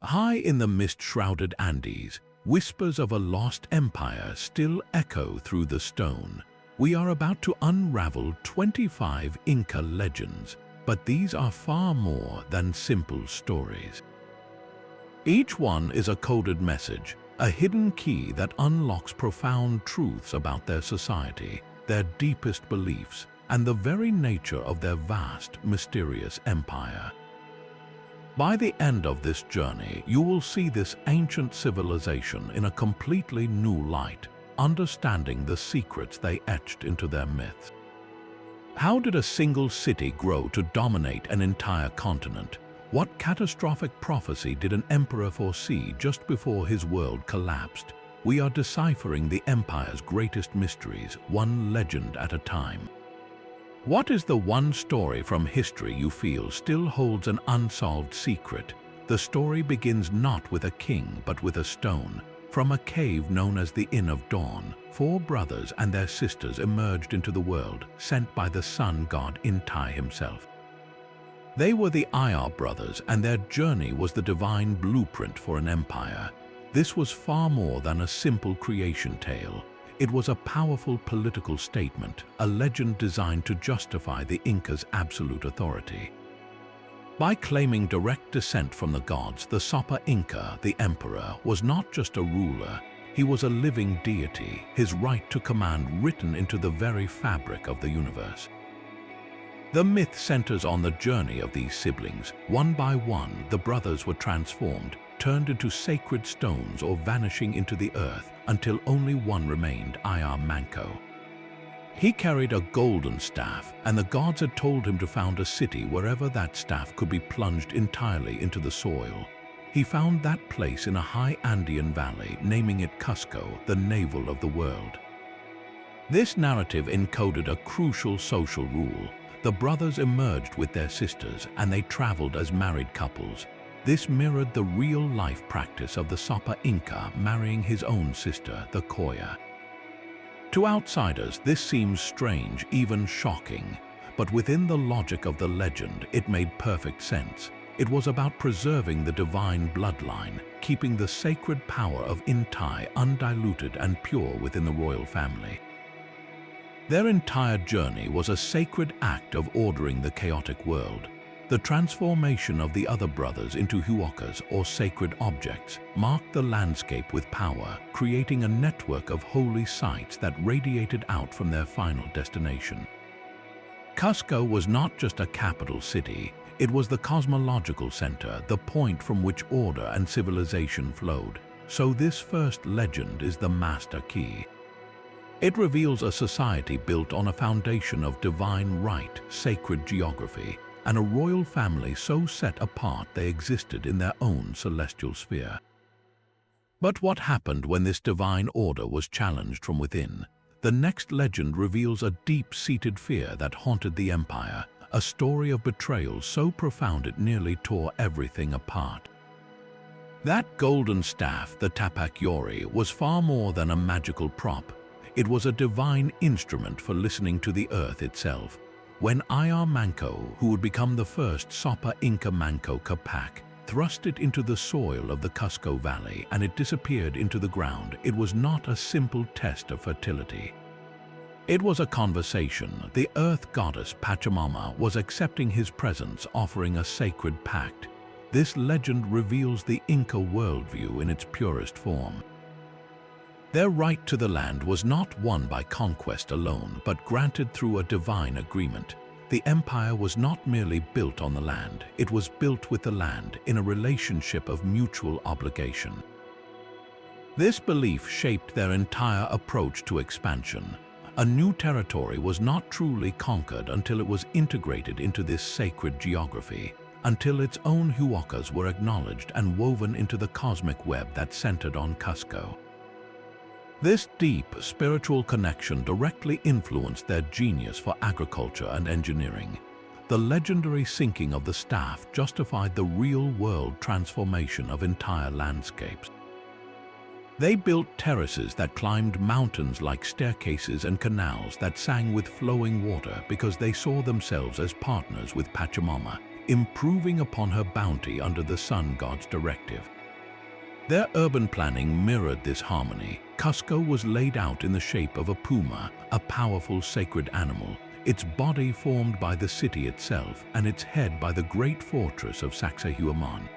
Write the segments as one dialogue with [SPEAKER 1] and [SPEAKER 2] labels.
[SPEAKER 1] High in the mist-shrouded Andes, whispers of a lost empire still echo through the stone. We are about to unravel 25 Inca legends, but these are far more than simple stories. Each one is a coded message, a hidden key that unlocks profound truths about their society, their deepest beliefs, and the very nature of their vast, mysterious empire. By the end of this journey, you will see this ancient civilization in a completely new light, understanding the secrets they etched into their myths. How did a single city grow to dominate an entire continent? What catastrophic prophecy did an emperor foresee just before his world collapsed? We are deciphering the empire's greatest mysteries, one legend at a time. What is the one story from history you feel still holds an unsolved secret? The story begins not with a king, but with a stone. From a cave known as the Inn of Dawn, 4 brothers and their sisters emerged into the world, sent by the sun god Inti himself. They were the Ayar brothers, and their journey was the divine blueprint for an empire. This was far more than a simple creation tale. It was a powerful political statement, a legend designed to justify the Incas' absolute authority. By claiming direct descent from the gods, the Sapa Inca, the emperor, was not just a ruler, he was a living deity, his right to command written into the very fabric of the universe. The myth centers on the journey of these siblings. One by one, the brothers were transformed, turned into sacred stones or vanishing into the earth, until only one remained, Ayar Manco. He carried a golden staff, and the gods had told him to found a city wherever that staff could be plunged entirely into the soil. He found that place in a high Andean valley, naming it Cusco, the navel of the world. This narrative encoded a crucial social rule. The brothers emerged with their sisters, and they traveled as married couples. This mirrored the real-life practice of the Sapa Inca marrying his own sister, the Koya. To outsiders, this seems strange, even shocking, but within the logic of the legend, it made perfect sense. It was about preserving the divine bloodline, keeping the sacred power of Inti undiluted and pure within the royal family. Their entire journey was a sacred act of ordering the chaotic world. The transformation of the other brothers into huacas, or sacred objects, marked the landscape with power, creating a network of holy sites that radiated out from their final destination. Cusco was not just a capital city, it was the cosmological center, the point from which order and civilization flowed. So this first legend is the master key. It reveals a society built on a foundation of divine right, sacred geography, and a royal family so set apart they existed in their own celestial sphere. But what happened when this divine order was challenged from within? The next legend reveals a deep-seated fear that haunted the empire, a story of betrayal so profound it nearly tore everything apart. That golden staff, the Tapak Yori, was far more than a magical prop. It was a divine instrument for listening to the earth itself. When Ayar Manco, who would become the first Sapa Inca Manco Cápac, thrust it into the soil of the Cusco Valley and it disappeared into the ground, it was not a simple test of fertility. It was a conversation. The earth goddess Pachamama was accepting his presence, offering a sacred pact. This legend reveals the Inca worldview in its purest form. Their right to the land was not won by conquest alone, but granted through a divine agreement. The empire was not merely built on the land, it was built with the land in a relationship of mutual obligation. This belief shaped their entire approach to expansion. A new territory was not truly conquered until it was integrated into this sacred geography, until its own huacas were acknowledged and woven into the cosmic web that centered on Cusco. This deep spiritual connection directly influenced their genius for agriculture and engineering. The legendary sinking of the staff justified the real-world transformation of entire landscapes. They built terraces that climbed mountains like staircases and canals that sang with flowing water because they saw themselves as partners with Pachamama, improving upon her bounty under the sun god's directive. Their urban planning mirrored this harmony. Cusco was laid out in the shape of a puma, a powerful sacred animal, its body formed by the city itself and its head by the great fortress of Sacsayhuaman.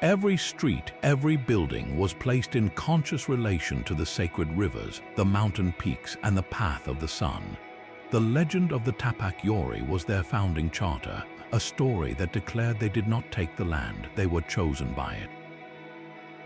[SPEAKER 1] Every street, every building was placed in conscious relation to the sacred rivers, the mountain peaks, and the path of the sun. The legend of the Tapak Yori was their founding charter, a story that declared they did not take the land, they were chosen by it.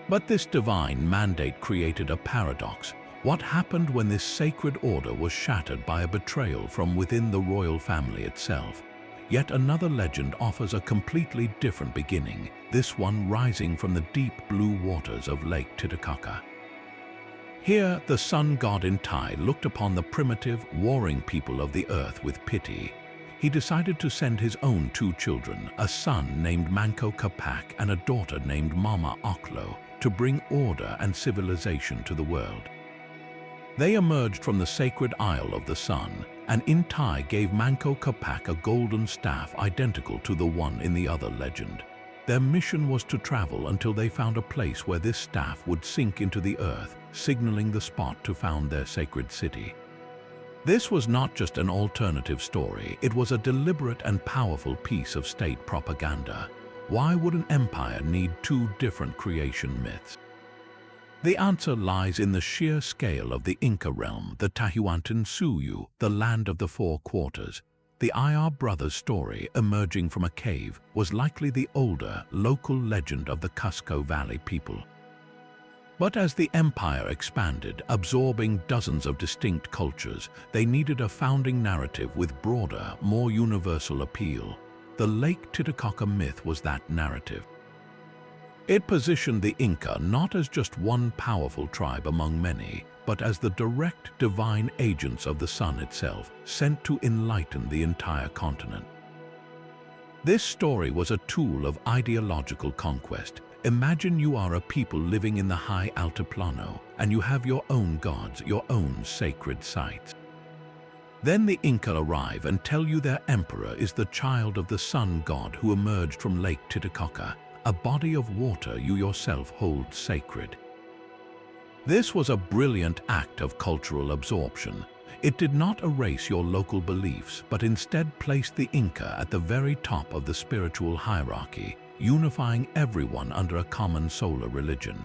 [SPEAKER 1] But this divine mandate created a paradox. What happened when this sacred order was shattered by a betrayal from within the royal family itself? Yet another legend offers a completely different beginning, this one rising from the deep blue waters of Lake Titicaca. Here, the sun god Intai looked upon the primitive, warring people of the earth with pity. He decided to send his own two children, a son named Manco Cápac and a daughter named Mama Oclo, to bring order and civilization to the world. They emerged from the sacred Isle of the Sun, and Intai gave Manco Cápac a golden staff identical to the one in the other legend. Their mission was to travel until they found a place where this staff would sink into the earth, signaling the spot to found their sacred city. This was not just an alternative story, it was a deliberate and powerful piece of state propaganda. Why would an empire need two different creation myths? The answer lies in the sheer scale of the Inca realm, the Tahuantinsuyu, the land of the four quarters. The Ayar brothers' story, emerging from a cave, was likely the older, local legend of the Cusco Valley people. But as the empire expanded, absorbing dozens of distinct cultures, they needed a founding narrative with broader, more universal appeal. The Lake Titicaca myth was that narrative. It positioned the Inca not as just one powerful tribe among many, but as the direct divine agents of the sun itself, sent to enlighten the entire continent. This story was a tool of ideological conquest. Imagine you are a people living in the high altiplano, and you have your own gods, your own sacred sites. Then the Inca arrive and tell you their emperor is the child of the sun god who emerged from Lake Titicaca, a body of water you yourself hold sacred. This was a brilliant act of cultural absorption. It did not erase your local beliefs, but instead placed the Inca at the very top of the spiritual hierarchy, unifying everyone under a common solar religion.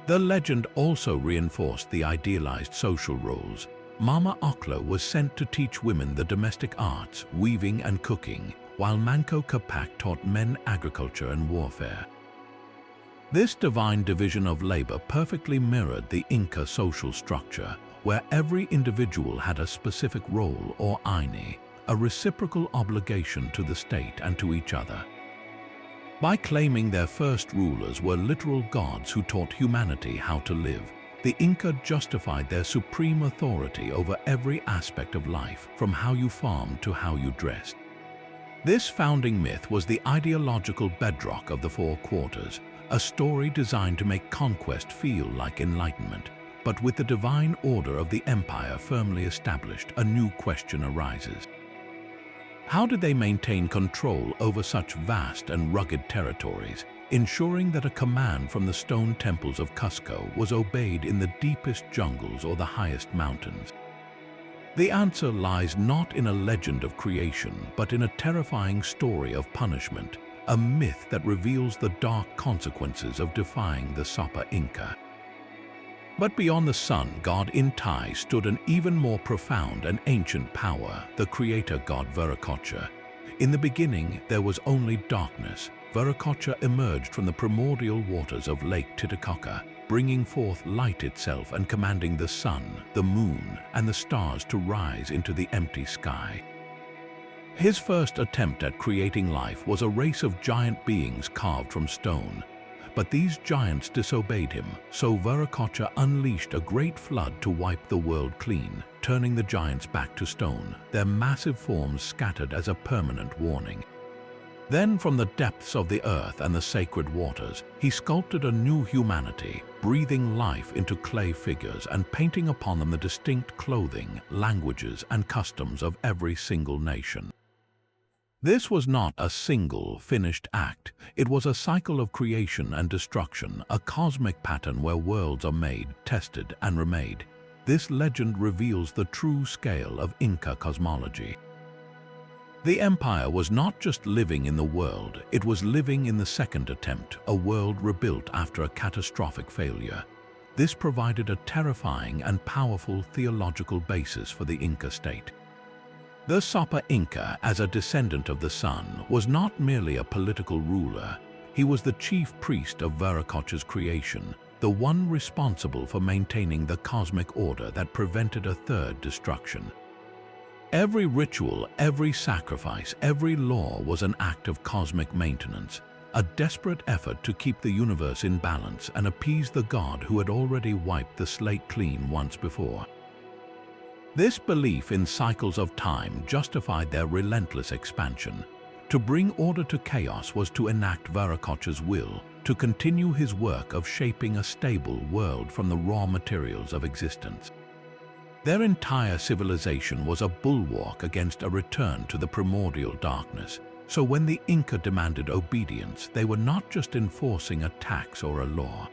[SPEAKER 1] The legend also reinforced the idealized social roles. Mama Oclo was sent to teach women the domestic arts, weaving and cooking, while Manco Cápac taught men agriculture and warfare. This divine division of labor perfectly mirrored the Inca social structure, where every individual had a specific role or aini, a reciprocal obligation to the state and to each other. By claiming their first rulers were literal gods who taught humanity how to live, the Inca justified their supreme authority over every aspect of life, from how you farmed to how you dressed. This founding myth was the ideological bedrock of the four quarters, a story designed to make conquest feel like enlightenment. But with the divine order of the empire firmly established, a new question arises. How did they maintain control over such vast and rugged territories, ensuring that a command from the stone temples of Cusco was obeyed in the deepest jungles or the highest mountains? The answer lies not in a legend of creation, but in a terrifying story of punishment, a myth that reveals the dark consequences of defying the Sapa Inca. But beyond the sun god Intai stood an even more profound and ancient power, the creator god Viracocha. In the beginning, there was only darkness. Viracocha emerged from the primordial waters of Lake Titicaca, bringing forth light itself and commanding the sun, the moon, and the stars to rise into the empty sky. His first attempt at creating life was a race of giant beings carved from stone. But these giants disobeyed him, so Viracocha unleashed a great flood to wipe the world clean, turning the giants back to stone, their massive forms scattered as a permanent warning. Then from the depths of the earth and the sacred waters, he sculpted a new humanity, breathing life into clay figures and painting upon them the distinct clothing, languages, and customs of every single nation. This was not a single, finished act. It was a cycle of creation and destruction, a cosmic pattern where worlds are made, tested, and remade. This legend reveals the true scale of Inca cosmology. The empire was not just living in the world, it was living in the second attempt, a world rebuilt after a catastrophic failure. This provided a terrifying and powerful theological basis for the Inca state. The Sapa Inca, as a descendant of the sun, was not merely a political ruler. He was the chief priest of Viracocha's creation, the one responsible for maintaining the cosmic order that prevented a third destruction. Every ritual, every sacrifice, every law was an act of cosmic maintenance, a desperate effort to keep the universe in balance and appease the god who had already wiped the slate clean once before. This belief in cycles of time justified their relentless expansion. To bring order to chaos was to enact Viracocha's will, to continue his work of shaping a stable world from the raw materials of existence. Their entire civilization was a bulwark against a return to the primordial darkness. So when the Inca demanded obedience, they were not just enforcing a tax or a law.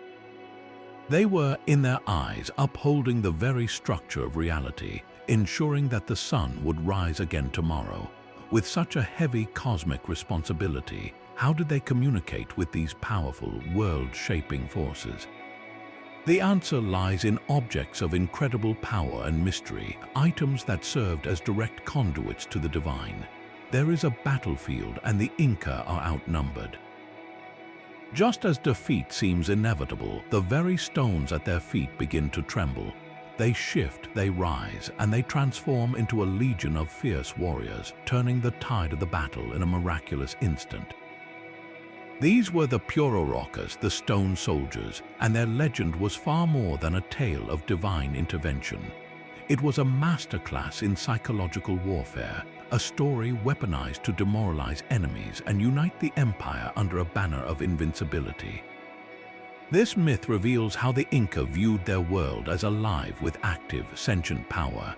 [SPEAKER 1] They were, in their eyes, upholding the very structure of reality, ensuring that the sun would rise again tomorrow. With such a heavy cosmic responsibility, how did they communicate with these powerful, world-shaping forces? The answer lies in objects of incredible power and mystery, items that served as direct conduits to the divine. There is a battlefield and the Inca are outnumbered. Just as defeat seems inevitable, the very stones at their feet begin to tremble. They shift, they rise, and they transform into a legion of fierce warriors, turning the tide of the battle in a miraculous instant. These were the Purorocas, the stone soldiers, and their legend was far more than a tale of divine intervention. It was a masterclass in psychological warfare, a story weaponized to demoralize enemies and unite the empire under a banner of invincibility. This myth reveals how the Inca viewed their world as alive with active, sentient power.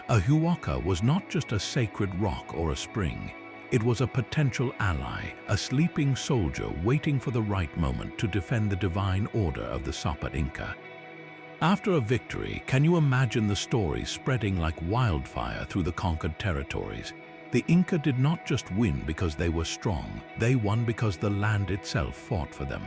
[SPEAKER 1] A huaca was not just a sacred rock or a spring. It was a potential ally, a sleeping soldier waiting for the right moment to defend the divine order of the Sapa Inca. After a victory, can you imagine the stories spreading like wildfire through the conquered territories? The Inca did not just win because they were strong, they won because the land itself fought for them.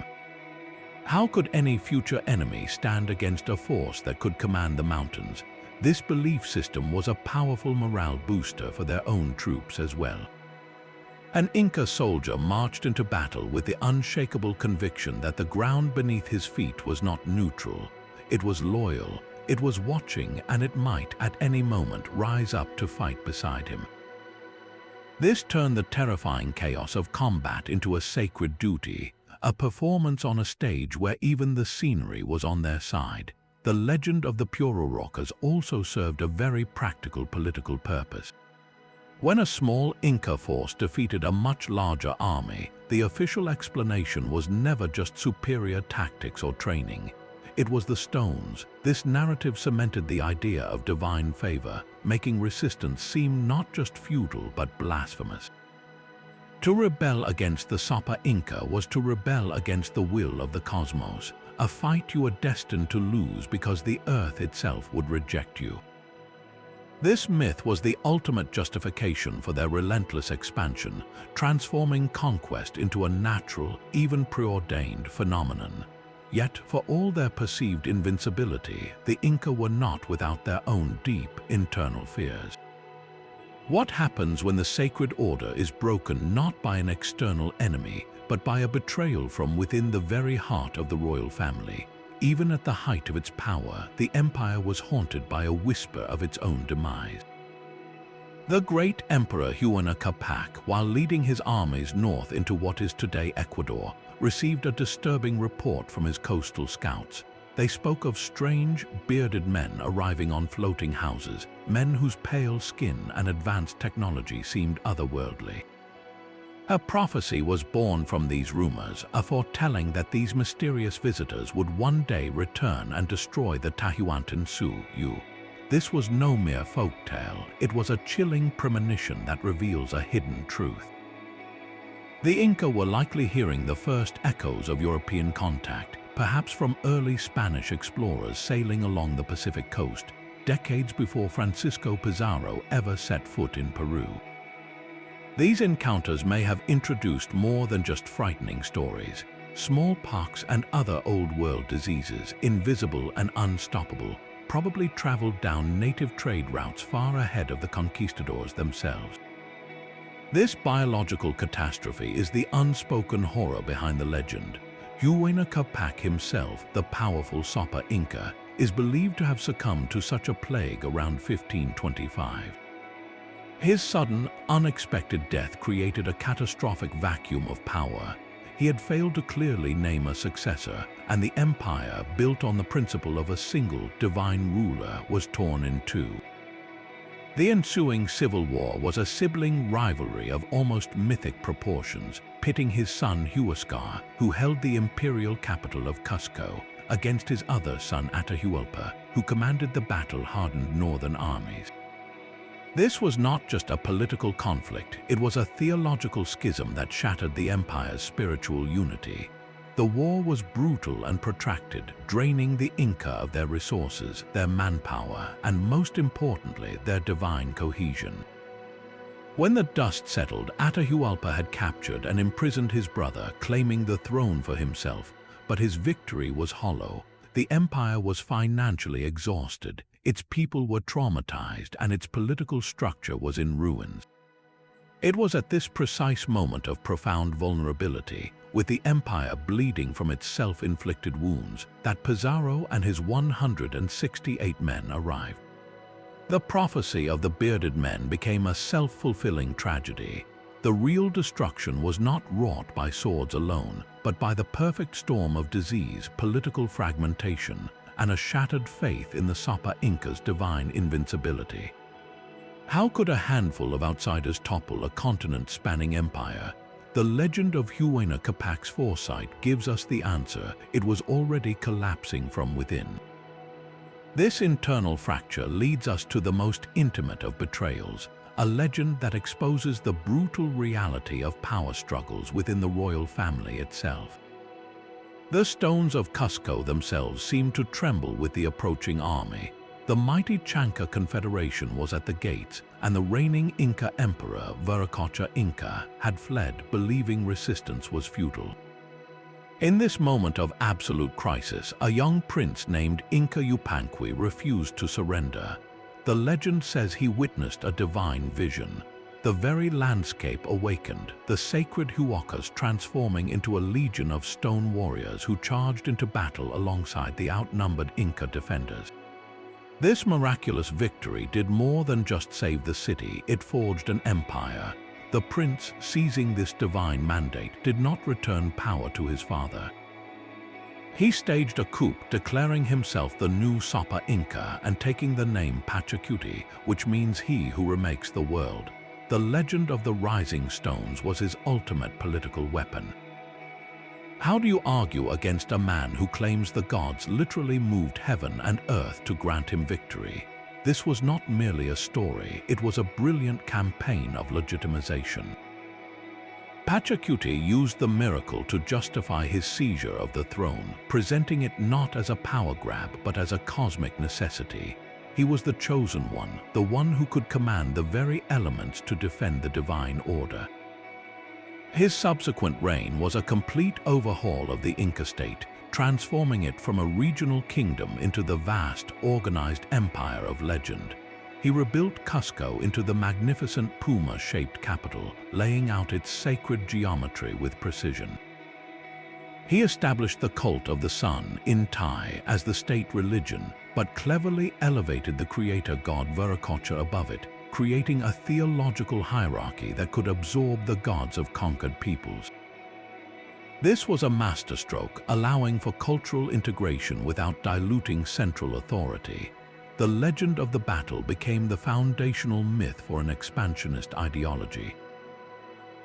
[SPEAKER 1] How could any future enemy stand against a force that could command the mountains? This belief system was a powerful morale booster for their own troops as well. An Inca soldier marched into battle with the unshakable conviction that the ground beneath his feet was not neutral. It was loyal, it was watching, and it might, at any moment, rise up to fight beside him. This turned the terrifying chaos of combat into a sacred duty, a performance on a stage where even the scenery was on their side. The legend of the Purorocas also served a very practical political purpose. When a small Inca force defeated a much larger army, the official explanation was never just superior tactics or training. It was the stones. This narrative cemented the idea of divine favor, making resistance seem not just futile but blasphemous. To rebel against the Sapa Inca was to rebel against the will of the cosmos, a fight you were destined to lose because the earth itself would reject you. This myth was the ultimate justification for their relentless expansion, transforming conquest into a natural, even preordained phenomenon. Yet, for all their perceived invincibility, the Inca were not without their own deep internal fears. What happens when the sacred order is broken not by an external enemy, but by a betrayal from within the very heart of the royal family? Even at the height of its power, the empire was haunted by a whisper of its own demise. The great Emperor Manco Cápac, while leading his armies north into what is today Ecuador, received a disturbing report from his coastal scouts. They spoke of strange, bearded men arriving on floating houses, men whose pale skin and advanced technology seemed otherworldly. A prophecy was born from these rumors, a foretelling that these mysterious visitors would one day return and destroy the Tahuantinsuyu. This was no mere folktale, it was a chilling premonition that reveals a hidden truth. The Inca were likely hearing the first echoes of European contact, perhaps from early Spanish explorers sailing along the Pacific coast, decades before Francisco Pizarro ever set foot in Peru. These encounters may have introduced more than just frightening stories. Smallpox and other old-world diseases, invisible and unstoppable, probably traveled down native trade routes far ahead of the conquistadors themselves. This biological catastrophe is the unspoken horror behind the legend. Manco Cápac himself, the powerful Sapa Inca, is believed to have succumbed to such a plague around 1525. His sudden, unexpected death created a catastrophic vacuum of power. He had failed to clearly name a successor, and the empire, built on the principle of a single divine ruler, was torn in two. The ensuing civil war was a sibling rivalry of almost mythic proportions, pitting his son Huáscar, who held the imperial capital of Cusco, against his other son Atahualpa, who commanded the battle-hardened northern armies. This was not just a political conflict, it was a theological schism that shattered the empire's spiritual unity. The war was brutal and protracted, draining the Inca of their resources, their manpower, and most importantly, their divine cohesion. When the dust settled, Atahualpa had captured and imprisoned his brother, claiming the throne for himself, but his victory was hollow. The empire was financially exhausted, its people were traumatized, and its political structure was in ruins. It was at this precise moment of profound vulnerability, with the empire bleeding from its self-inflicted wounds, that Pizarro and his 168 men arrived. The prophecy of the bearded men became a self-fulfilling tragedy. The real destruction was not wrought by swords alone, but by the perfect storm of disease, political fragmentation, and a shattered faith in the Sapa Inca's divine invincibility. How could a handful of outsiders topple a continent-spanning empire? The legend of Manco Cápac's foresight gives us the answer. It was already collapsing from within. This internal fracture leads us to the most intimate of betrayals, a legend that exposes the brutal reality of power struggles within the royal family itself. The stones of Cusco themselves seemed to tremble with the approaching army. The mighty Chanca Confederation was at the gates, and the reigning Inca Emperor, Viracocha Inca, had fled, believing resistance was futile. In this moment of absolute crisis, a young prince named Inca Yupanqui refused to surrender. The legend says he witnessed a divine vision. The very landscape awakened, the sacred Huacas transforming into a legion of stone warriors who charged into battle alongside the outnumbered Inca defenders. This miraculous victory did more than just save the city, it forged an empire. The prince, seizing this divine mandate, did not return power to his father. He staged a coup, declaring himself the new Sapa Inca and taking the name Pachacuti, which means he who remakes the world. The legend of the rising stones was his ultimate political weapon. How do you argue against a man who claims the gods literally moved heaven and earth to grant him victory? This was not merely a story, it was a brilliant campaign of legitimization. Pachacuti used the miracle to justify his seizure of the throne, presenting it not as a power grab but as a cosmic necessity. He was the chosen one, the one who could command the very elements to defend the divine order. His subsequent reign was a complete overhaul of the Inca state, transforming it from a regional kingdom into the vast, organized empire of legend. He rebuilt Cusco into the magnificent puma-shaped capital, laying out its sacred geometry with precision. He established the cult of the sun, Inti, as the state religion, but cleverly elevated the creator god Viracocha above it, creating a theological hierarchy that could absorb the gods of conquered peoples. This was a masterstroke, allowing for cultural integration without diluting central authority. The legend of the battle became the foundational myth for an expansionist ideology.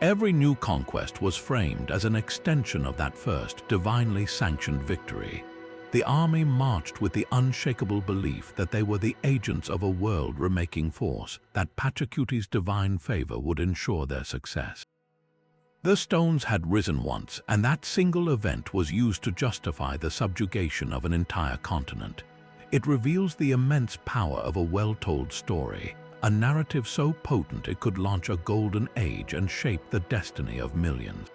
[SPEAKER 1] Every new conquest was framed as an extension of that first, divinely sanctioned victory. The army marched with the unshakable belief that they were the agents of a world-remaking force, that Pachacuti's divine favor would ensure their success. The stones had risen once, and that single event was used to justify the subjugation of an entire continent. It reveals the immense power of a well-told story, a narrative so potent it could launch a golden age and shape the destiny of millions.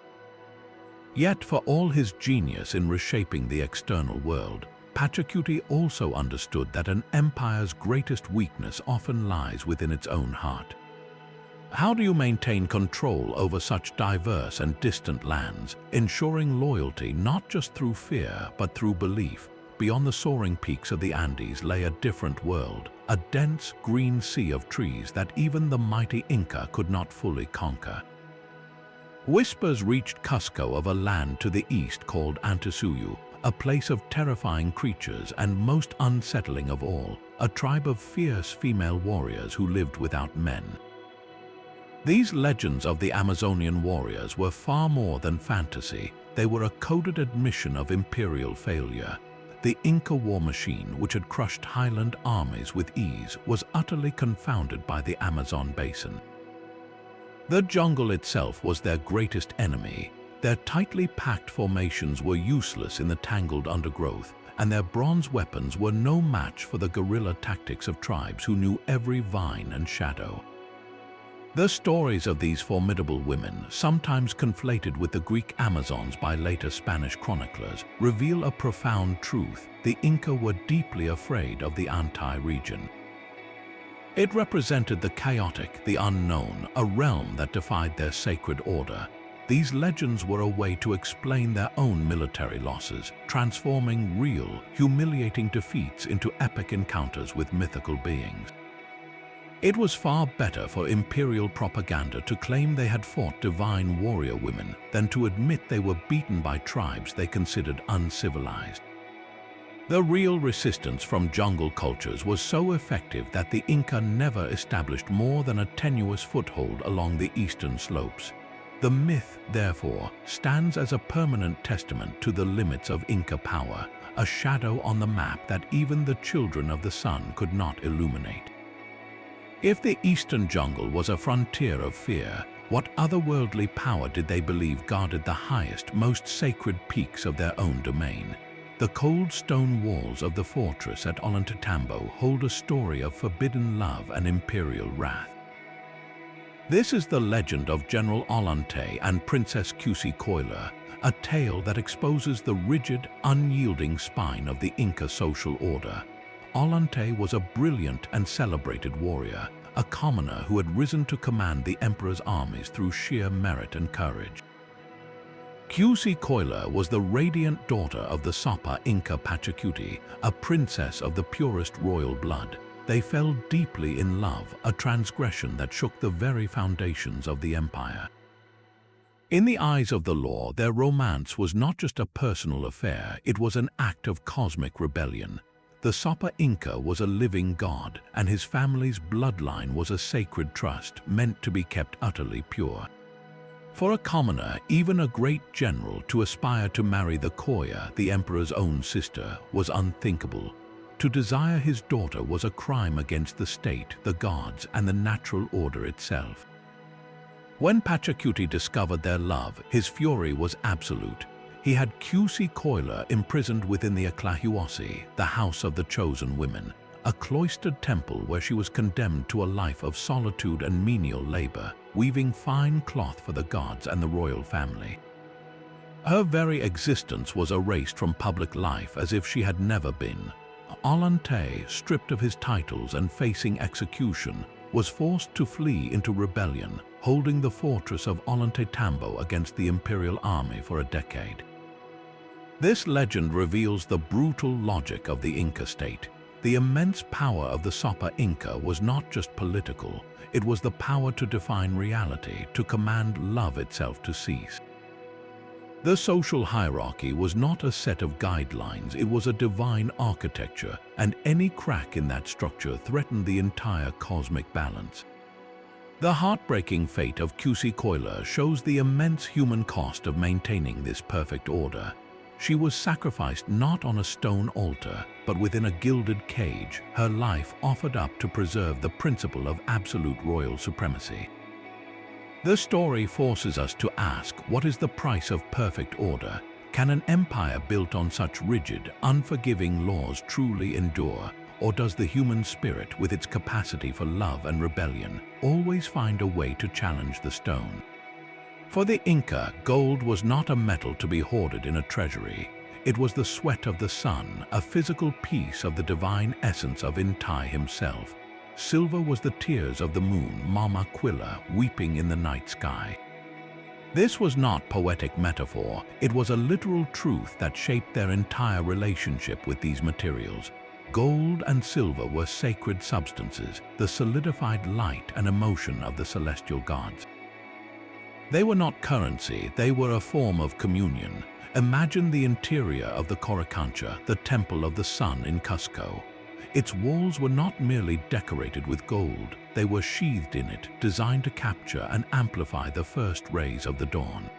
[SPEAKER 1] Yet, for all his genius in reshaping the external world, Pachacuti also understood that an empire's greatest weakness often lies within its own heart. How do you maintain control over such diverse and distant lands, ensuring loyalty not just through fear but through belief? Beyond the soaring peaks of the Andes lay a different world, a dense green sea of trees that even the mighty Inca could not fully conquer. Whispers reached Cusco of a land to the east called Antisuyu, a place of terrifying creatures and, most unsettling of all, a tribe of fierce female warriors who lived without men. These legends of the Amazonian warriors were far more than fantasy. They were a coded admission of imperial failure. The Inca war machine, which had crushed highland armies with ease, was utterly confounded by the Amazon basin. The jungle itself was their greatest enemy. Their tightly packed formations were useless in the tangled undergrowth, and their bronze weapons were no match for the guerrilla tactics of tribes who knew every vine and shadow. The stories of these formidable women, sometimes conflated with the Greek Amazons by later Spanish chroniclers, reveal a profound truth. The Inca were deeply afraid of the Antay region. It represented the chaotic, the unknown, a realm that defied their sacred order. These legends were a way to explain their own military losses, transforming real, humiliating defeats into epic encounters with mythical beings. It was far better for imperial propaganda to claim they had fought divine warrior women than to admit they were beaten by tribes they considered uncivilized. The real resistance from jungle cultures was so effective that the Inca never established more than a tenuous foothold along the eastern slopes. The myth, therefore, stands as a permanent testament to the limits of Inca power, a shadow on the map that even the children of the sun could not illuminate. If the eastern jungle was a frontier of fear, what otherworldly power did they believe guarded the highest, most sacred peaks of their own domain? The cold stone walls of the fortress at Ollantaytambo hold a story of forbidden love and imperial wrath. This is the legend of General Ollantay and Princess Cusicoila, a tale that exposes the rigid, unyielding spine of the Inca social order. Ollantay was a brilliant and celebrated warrior, a commoner who had risen to command the emperor's armies through sheer merit and courage. Cusicoila was the radiant daughter of the Sapa Inca Pachacuti, a princess of the purest royal blood. They fell deeply in love, a transgression that shook the very foundations of the empire. In the eyes of the law, their romance was not just a personal affair, it was an act of cosmic rebellion. The Sapa Inca was a living god, and his family's bloodline was a sacred trust meant to be kept utterly pure. For a commoner, even a great general, to aspire to marry the Koya, the emperor's own sister, was unthinkable. To desire his daughter was a crime against the state, the gods, and the natural order itself. When Pachacuti discovered their love, his fury was absolute. He had Cusicoila imprisoned within the Aclahuasi, the house of the chosen women, a cloistered temple where she was condemned to a life of solitude and menial labor, weaving fine cloth for the gods and the royal family. Her very existence was erased from public life as if she had never been. Ollantay, stripped of his titles and facing execution, was forced to flee into rebellion, holding the fortress of Ollantaytambo against the imperial army for a decade. This legend reveals the brutal logic of the Inca state. The immense power of the Sapa Inca was not just political, it was the power to define reality, to command love itself to cease. The social hierarchy was not a set of guidelines, it was a divine architecture, and any crack in that structure threatened the entire cosmic balance. The heartbreaking fate of Cusicoila shows the immense human cost of maintaining this perfect order. She was sacrificed not on a stone altar, but within a gilded cage, her life offered up to preserve the principle of absolute royal supremacy. The story forces us to ask, what is the price of perfect order? Can an empire built on such rigid, unforgiving laws truly endure? Or does the human spirit, with its capacity for love and rebellion, always find a way to challenge the stone? For the Inca, gold was not a metal to be hoarded in a treasury. It was the sweat of the sun, a physical piece of the divine essence of Inti himself. Silver was the tears of the moon, Mama Quilla, weeping in the night sky. This was not poetic metaphor, it was a literal truth that shaped their entire relationship with these materials. Gold and silver were sacred substances, the solidified light and emotion of the celestial gods. They were not currency, they were a form of communion. Imagine the interior of the Coricancha, the temple of the sun in Cusco. Its walls were not merely decorated with gold, they were sheathed in it, designed to capture and amplify the first rays of the dawn.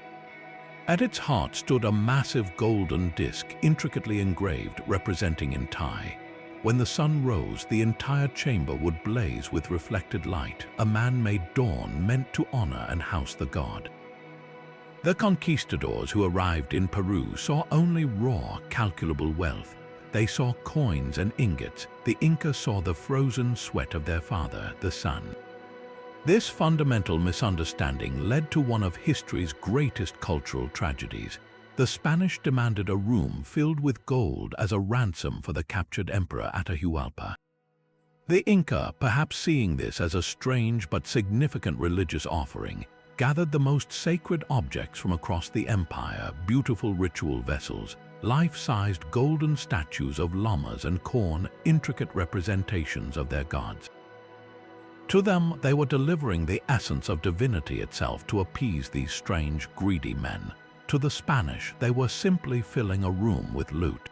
[SPEAKER 1] At its heart stood a massive golden disc, intricately engraved, representing Inti. When the sun rose, the entire chamber would blaze with reflected light, a man-made dawn meant to honor and house the god. The conquistadors who arrived in Peru saw only raw, calculable wealth. They saw coins and ingots. The Inca saw the frozen sweat of their father, the sun. This fundamental misunderstanding led to one of history's greatest cultural tragedies. The Spanish demanded a room filled with gold as a ransom for the captured emperor Atahualpa. The Inca, perhaps seeing this as a strange but significant religious offering, gathered the most sacred objects from across the empire, beautiful ritual vessels, life-sized golden statues of llamas and corn, intricate representations of their gods. To them, they were delivering the essence of divinity itself to appease these strange, greedy men. To the Spanish, they were simply filling a room with loot.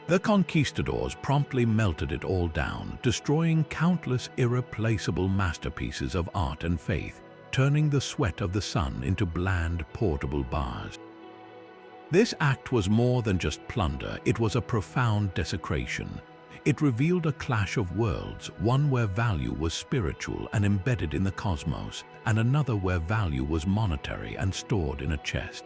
[SPEAKER 1] The conquistadors promptly melted it all down, destroying countless irreplaceable masterpieces of art and faith, turning the sweat of the sun into bland, portable bars. This act was more than just plunder, it was a profound desecration. It revealed a clash of worlds, one where value was spiritual and embedded in the cosmos, and another where value was monetary and stored in a chest.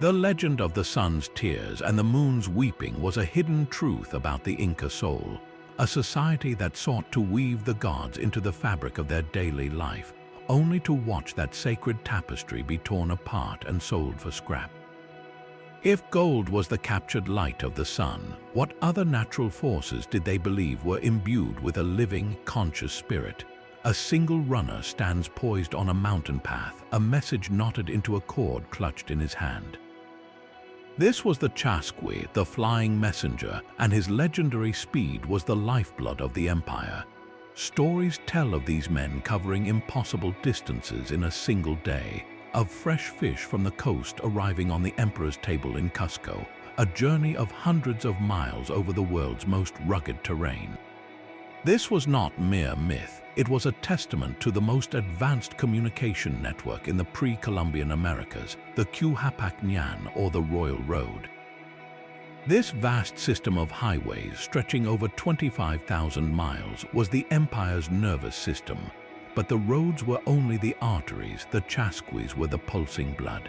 [SPEAKER 1] The legend of the sun's tears and the moon's weeping was a hidden truth about the Inca soul, a society that sought to weave the gods into the fabric of their daily life, only to watch that sacred tapestry be torn apart and sold for scrap. If gold was the captured light of the sun, what other natural forces did they believe were imbued with a living, conscious spirit? A single runner stands poised on a mountain path, a message knotted into a cord clutched in his hand. This was the Chasqui, the flying messenger, and his legendary speed was the lifeblood of the empire. Stories tell of these men covering impossible distances in a single day, of fresh fish from the coast arriving on the emperor's table in Cusco, a journey of hundreds of miles over the world's most rugged terrain. This was not mere myth, it was a testament to the most advanced communication network in the pre-Columbian Americas, the Quhapac-Ñan or the Royal Road. This vast system of highways stretching over 25,000 miles was the empire's nervous system, but the roads were only the arteries, the chasquis were the pulsing blood.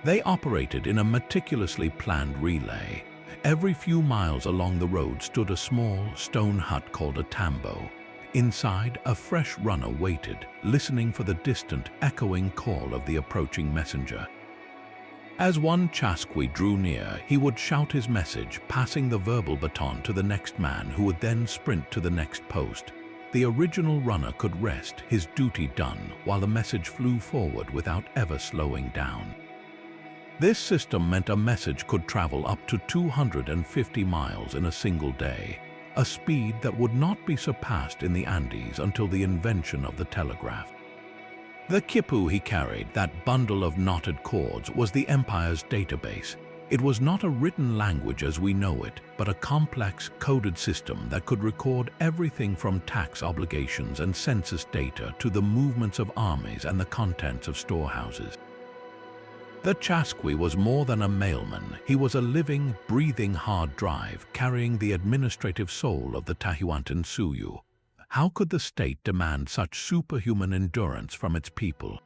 [SPEAKER 1] They operated in a meticulously planned relay. Every few miles along the road stood a small stone hut called a tambo. Inside, a fresh runner waited, listening for the distant, echoing call of the approaching messenger. As one chasqui drew near, he would shout his message, passing the verbal baton to the next man who would then sprint to the next post. The original runner could rest, his duty done, while the message flew forward without ever slowing down. This system meant a message could travel up to 250 miles in a single day, a speed that would not be surpassed in the Andes until the invention of the telegraph. The quipu he carried, that bundle of knotted cords, was the empire's database. It was not a written language as we know it, but a complex, coded system that could record everything from tax obligations and census data to the movements of armies and the contents of storehouses. The chasqui was more than a mailman. He was a living, breathing hard drive, carrying the administrative soul of the Tahuantinsuyu. How could the state demand such superhuman endurance from its people?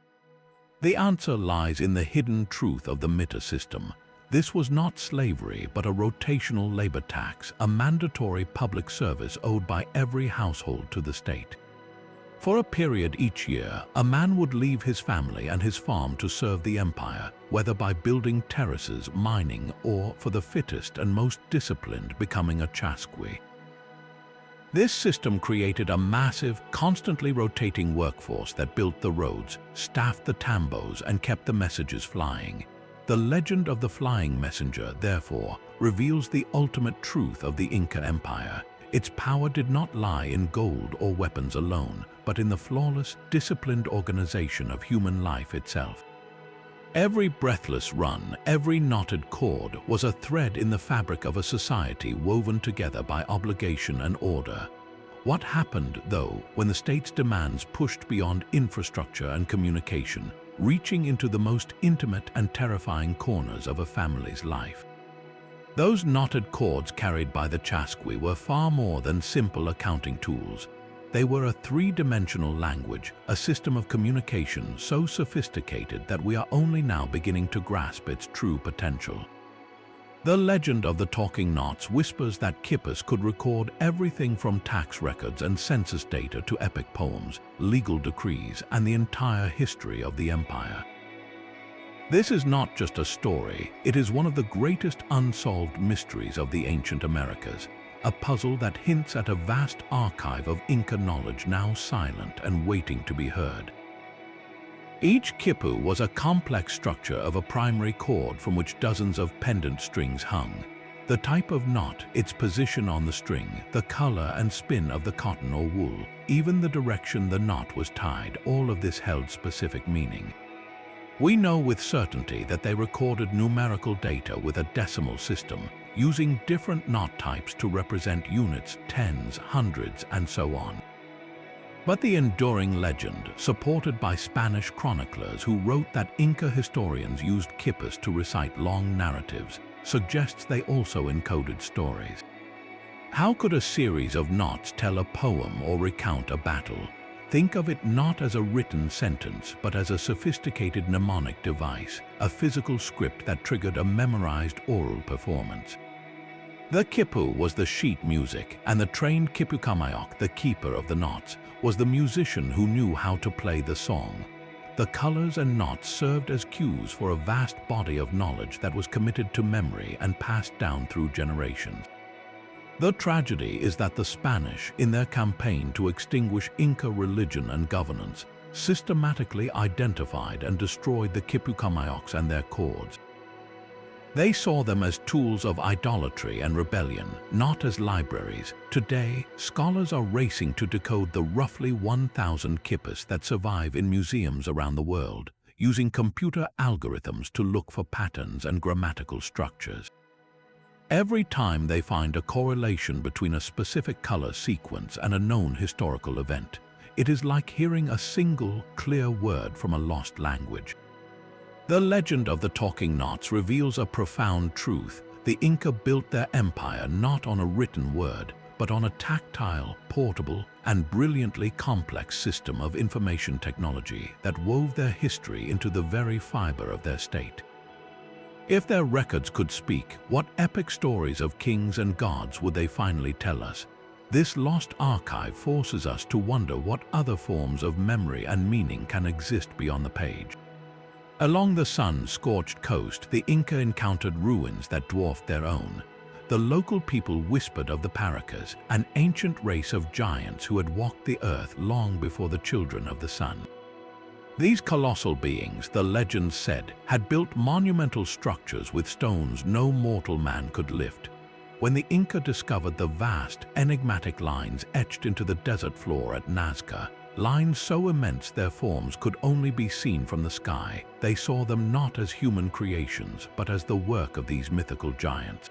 [SPEAKER 1] The answer lies in the hidden truth of the Mita system. This was not slavery, but a rotational labor tax, a mandatory public service owed by every household to the state. For a period each year, a man would leave his family and his farm to serve the empire, whether by building terraces, mining, or, for the fittest and most disciplined, becoming a chasqui. This system created a massive, constantly rotating workforce that built the roads, staffed the tambos, and kept the messages flying. The legend of the flying messenger, therefore, reveals the ultimate truth of the Inca Empire. Its power did not lie in gold or weapons alone, but in the flawless, disciplined organization of human life itself. Every breathless run, every knotted cord was a thread in the fabric of a society woven together by obligation and order. What happened, though, when the state's demands pushed beyond infrastructure and communication, reaching into the most intimate and terrifying corners of a family's life? Those knotted cords carried by the chasqui were far more than simple accounting tools. They were a three-dimensional language, a system of communication so sophisticated that we are only now beginning to grasp its true potential. The legend of the talking knots whispers that Quipus could record everything from tax records and census data to epic poems, legal decrees, and the entire history of the empire. This is not just a story, it is one of the greatest unsolved mysteries of the ancient Americas, a puzzle that hints at a vast archive of Inca knowledge now silent and waiting to be heard. Each quipu was a complex structure of a primary cord from which dozens of pendant strings hung. The type of knot, its position on the string, the color and spin of the cotton or wool, even the direction the knot was tied, all of this held specific meaning. We know with certainty that they recorded numerical data with a decimal system, using different knot types to represent units, tens, hundreds, and so on. But the enduring legend, supported by Spanish chroniclers who wrote that Inca historians used quipus to recite long narratives, suggests they also encoded stories. How could a series of knots tell a poem or recount a battle? Think of it not as a written sentence, but as a sophisticated mnemonic device, a physical script that triggered a memorized oral performance. The quipu was the sheet music, and the trained quipucamayok, the keeper of the knots, was the musician who knew how to play the song. The colors and knots served as cues for a vast body of knowledge that was committed to memory and passed down through generations. The tragedy is that the Spanish, in their campaign to extinguish Inca religion and governance, systematically identified and destroyed the quipucamayoks and their cords. They saw them as tools of idolatry and rebellion, not as libraries. Today, scholars are racing to decode the roughly 1,000 quipus that survive in museums around the world, using computer algorithms to look for patterns and grammatical structures. Every time they find a correlation between a specific color sequence and a known historical event, it is like hearing a single, clear word from a lost language. The legend of the talking knots reveals a profound truth. The Inca built their empire not on a written word, but on a tactile, portable, and brilliantly complex system of information technology that wove their history into the very fiber of their state. If their records could speak, what epic stories of kings and gods would they finally tell us? This lost archive forces us to wonder what other forms of memory and meaning can exist beyond the page. Along the sun-scorched coast, the Inca encountered ruins that dwarfed their own. The local people whispered of the Paracas, an ancient race of giants who had walked the earth long before the children of the sun. These colossal beings, the legends said, had built monumental structures with stones no mortal man could lift. When the Inca discovered the vast, enigmatic lines etched into the desert floor at Nazca, lines so immense their forms could only be seen from the sky, they saw them not as human creations, but as the work of these mythical giants.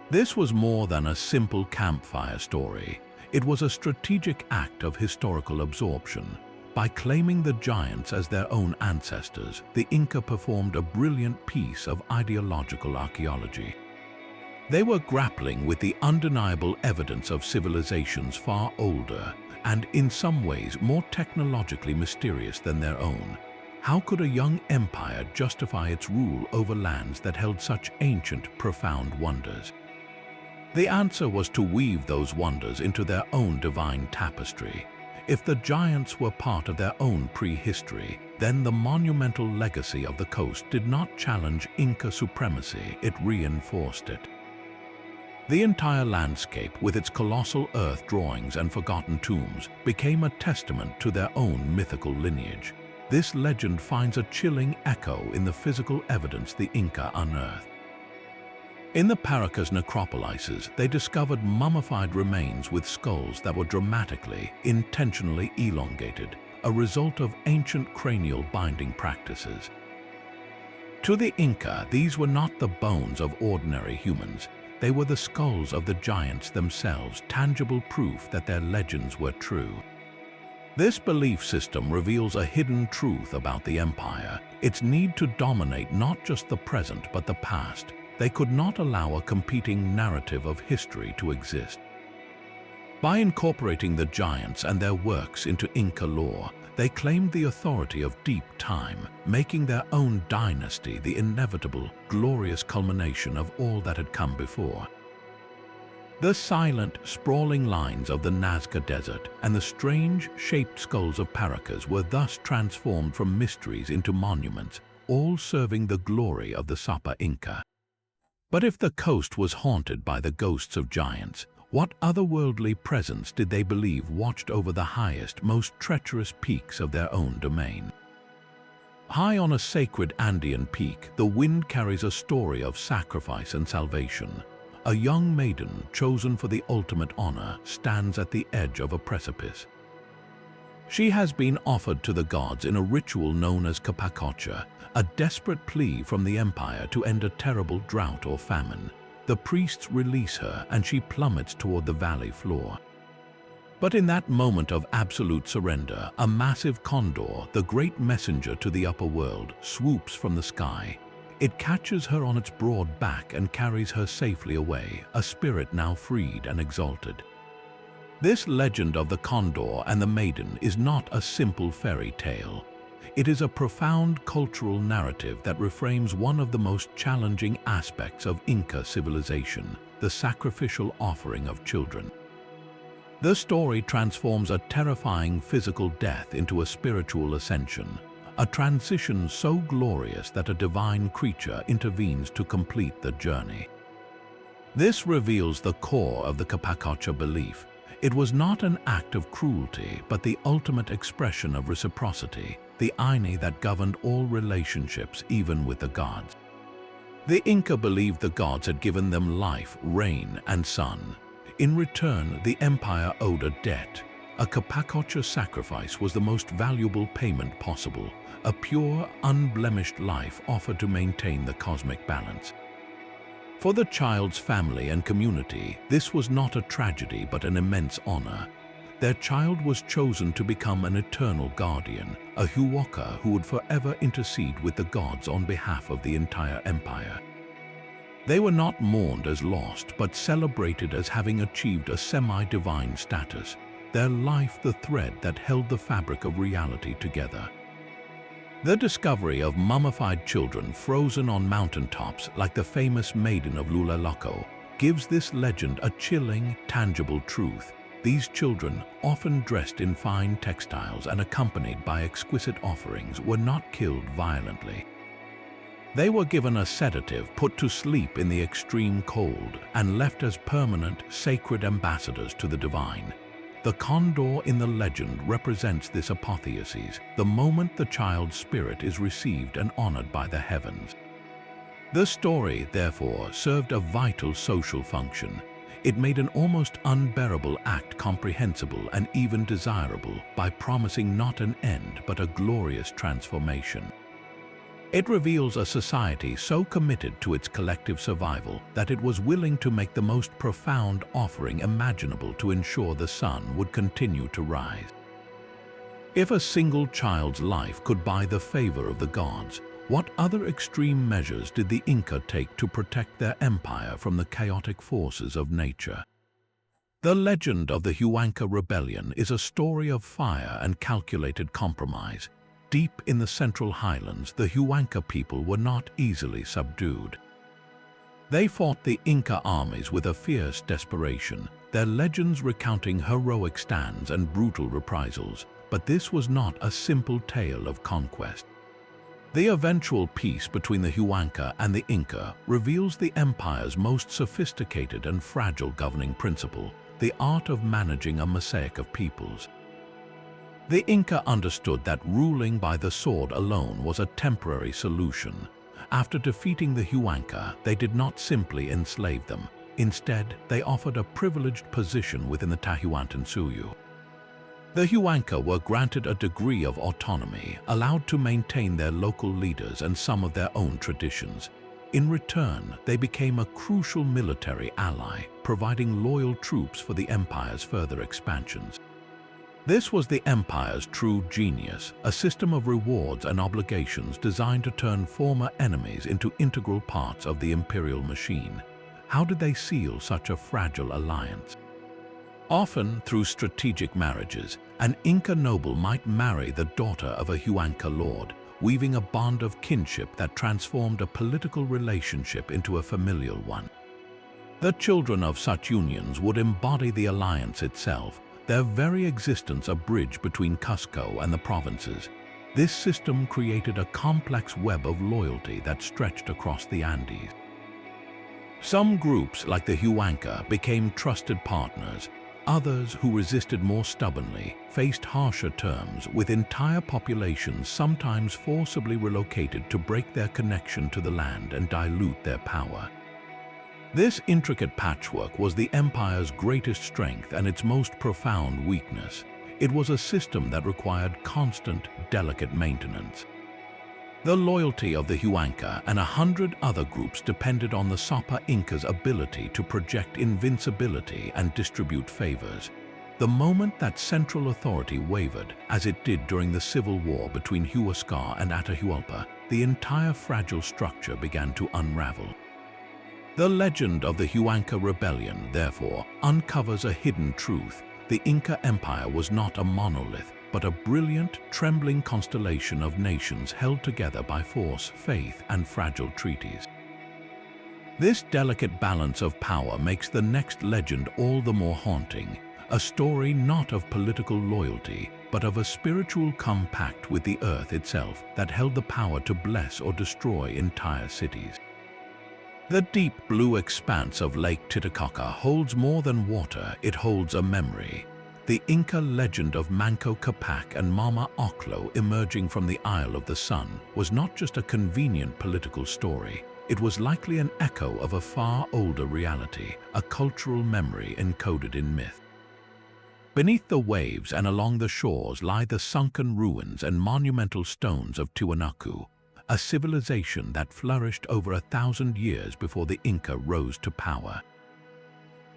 [SPEAKER 1] This was more than a simple campfire story. It was a strategic act of historical absorption. By claiming the giants as their own ancestors, the Inca performed a brilliant piece of ideological archaeology. They were grappling with the undeniable evidence of civilizations far older and, in some ways, more technologically mysterious than their own. How could a young empire justify its rule over lands that held such ancient, profound wonders? The answer was to weave those wonders into their own divine tapestry. If the giants were part of their own prehistory, then the monumental legacy of the coast did not challenge Inca supremacy, it reinforced it. The entire landscape, with its colossal earth drawings and forgotten tombs, became a testament to their own mythical lineage. This legend finds a chilling echo in the physical evidence the Inca unearthed. In the Paracas necropolises, they discovered mummified remains with skulls that were dramatically, intentionally elongated, a result of ancient cranial binding practices. To the Inca, these were not the bones of ordinary humans. They were the skulls of the giants themselves, tangible proof that their legends were true. This belief system reveals a hidden truth about the empire, its need to dominate not just the present but the past. They could not allow a competing narrative of history to exist. By incorporating the giants and their works into Inca lore, they claimed the authority of deep time, making their own dynasty the inevitable, glorious culmination of all that had come before. The silent, sprawling lines of the Nazca Desert and the strange, shaped skulls of Paracas were thus transformed from mysteries into monuments, all serving the glory of the Sapa Inca. But if the coast was haunted by the ghosts of giants, what otherworldly presence did they believe watched over the highest, most treacherous peaks of their own domain? High on a sacred Andean peak, the wind carries a story of sacrifice and salvation. A young maiden, chosen for the ultimate honor, stands at the edge of a precipice. She has been offered to the gods in a ritual known as Capacocha, a desperate plea from the empire to end a terrible drought or famine. The priests release her and she plummets toward the valley floor. But in that moment of absolute surrender, a massive condor, the great messenger to the upper world, swoops from the sky. It catches her on its broad back and carries her safely away, a spirit now freed and exalted. This legend of the condor and the maiden is not a simple fairy tale. It is a profound cultural narrative that reframes one of the most challenging aspects of Inca civilization, the sacrificial offering of children. The story transforms a terrifying physical death into a spiritual ascension, a transition so glorious that a divine creature intervenes to complete the journey. This reveals the core of the Capacocha belief. It was not an act of cruelty, but the ultimate expression of reciprocity, the ine that governed all relationships, even with the gods. The Inca believed the gods had given them life, rain, and sun. In return, the empire owed a debt. A Capacocha sacrifice was the most valuable payment possible, a pure, unblemished life offered to maintain the cosmic balance. For the child's family and community, this was not a tragedy but an immense honor. Their child was chosen to become an eternal guardian, a huoka who would forever intercede with the gods on behalf of the entire empire. They were not mourned as lost, but celebrated as having achieved a semi-divine status, their life the thread that held the fabric of reality together. The discovery of mummified children frozen on mountaintops, like the famous Maiden of Lulaloco, gives this legend a chilling, tangible truth. These children, often dressed in fine textiles and accompanied by exquisite offerings, were not killed violently. They were given a sedative, put to sleep in the extreme cold, and left as permanent, sacred ambassadors to the divine. The condor in the legend represents this apotheosis, the moment the child's spirit is received and honored by the heavens. The story, therefore, served a vital social function. It made an almost unbearable act comprehensible and even desirable by promising not an end but a glorious transformation. It reveals a society so committed to its collective survival that it was willing to make the most profound offering imaginable to ensure the sun would continue to rise. If a single child's life could buy the favor of the gods, What other extreme measures did the Inca take to protect their empire from the chaotic forces of nature? The legend of the Huanca Rebellion is a story of fire and calculated compromise. Deep in the Central Highlands, the Huanca people were not easily subdued. They fought the Inca armies with a fierce desperation, their legends recounting heroic stands and brutal reprisals, but this was not a simple tale of conquest. The eventual peace between the Huanca and the Inca reveals the empire's most sophisticated and fragile governing principle, the art of managing a mosaic of peoples. The Inca understood that ruling by the sword alone was a temporary solution. After defeating the Huanca, they did not simply enslave them. Instead, they offered a privileged position within the Tahuantinsuyu. The Huanca were granted a degree of autonomy, allowed to maintain their local leaders and some of their own traditions. In return, they became a crucial military ally, providing loyal troops for the empire's further expansions. This was the empire's true genius, a system of rewards and obligations designed to turn former enemies into integral parts of the imperial machine. How did they seal such a fragile alliance? Often through strategic marriages, an Inca noble might marry the daughter of a Huanca lord, weaving a bond of kinship that transformed a political relationship into a familial one. The children of such unions would embody the alliance itself, their very existence a bridge between Cusco and the provinces. This system created a complex web of loyalty that stretched across the Andes. Some groups, like the Huanca, became trusted partners. Others, who resisted more stubbornly, faced harsher terms, with entire populations sometimes forcibly relocated to break their connection to the land and dilute their power. This intricate patchwork was the empire's greatest strength and its most profound weakness. It was a system that required constant, delicate maintenance. The loyalty of the Huanca and 100 other groups depended on the Sapa Inca's ability to project invincibility and distribute favors. The moment that central authority wavered, as it did during the civil war between Huascar and Atahualpa, the entire fragile structure began to unravel. The legend of the Huanca Rebellion, therefore, uncovers a hidden truth. The Inca Empire was not a monolith, but a brilliant, trembling constellation of nations held together by force, faith, and fragile treaties. This delicate balance of power makes the next legend all the more haunting, a story not of political loyalty, but of a spiritual compact with the earth itself that held the power to bless or destroy entire cities. The deep blue expanse of Lake Titicaca holds more than water, it holds a memory. The Inca legend of Manco Cápac and Mama Oclo emerging from the Isle of the Sun was not just a convenient political story. It was likely an echo of a far older reality, a cultural memory encoded in myth. Beneath the waves and along the shores lie the sunken ruins and monumental stones of Tiwanaku, a civilization that flourished over 1,000 years before the Inca rose to power.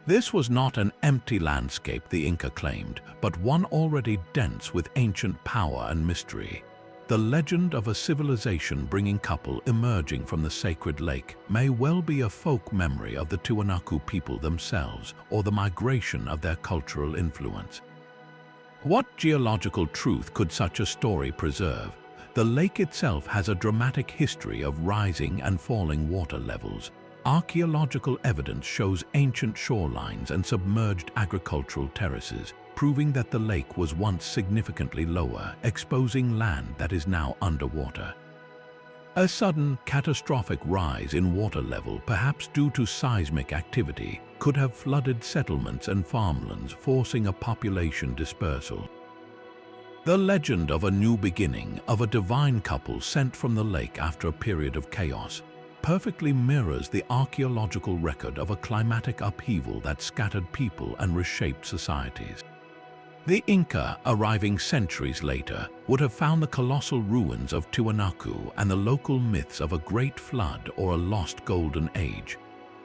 [SPEAKER 1] This was not an empty landscape, the Inca claimed, but one already dense with ancient power and mystery. The legend of a civilization bringing couple emerging from the sacred lake may well be a folk memory of the Tiwanaku people themselves or the migration of their cultural influence. What geological truth could such a story preserve? The lake itself has a dramatic history of rising and falling water levels. Archaeological evidence shows ancient shorelines and submerged agricultural terraces, proving that the lake was once significantly lower, exposing land that is now underwater. A sudden, catastrophic rise in water level, perhaps due to seismic activity, could have flooded settlements and farmlands, forcing a population dispersal. The legend of a new beginning, of a divine couple sent from the lake after a period of chaos, perfectly mirrors the archaeological record of a climatic upheaval that scattered people and reshaped societies. The Inca, arriving centuries later, would have found the colossal ruins of Tiwanaku and the local myths of a great flood or a lost golden age.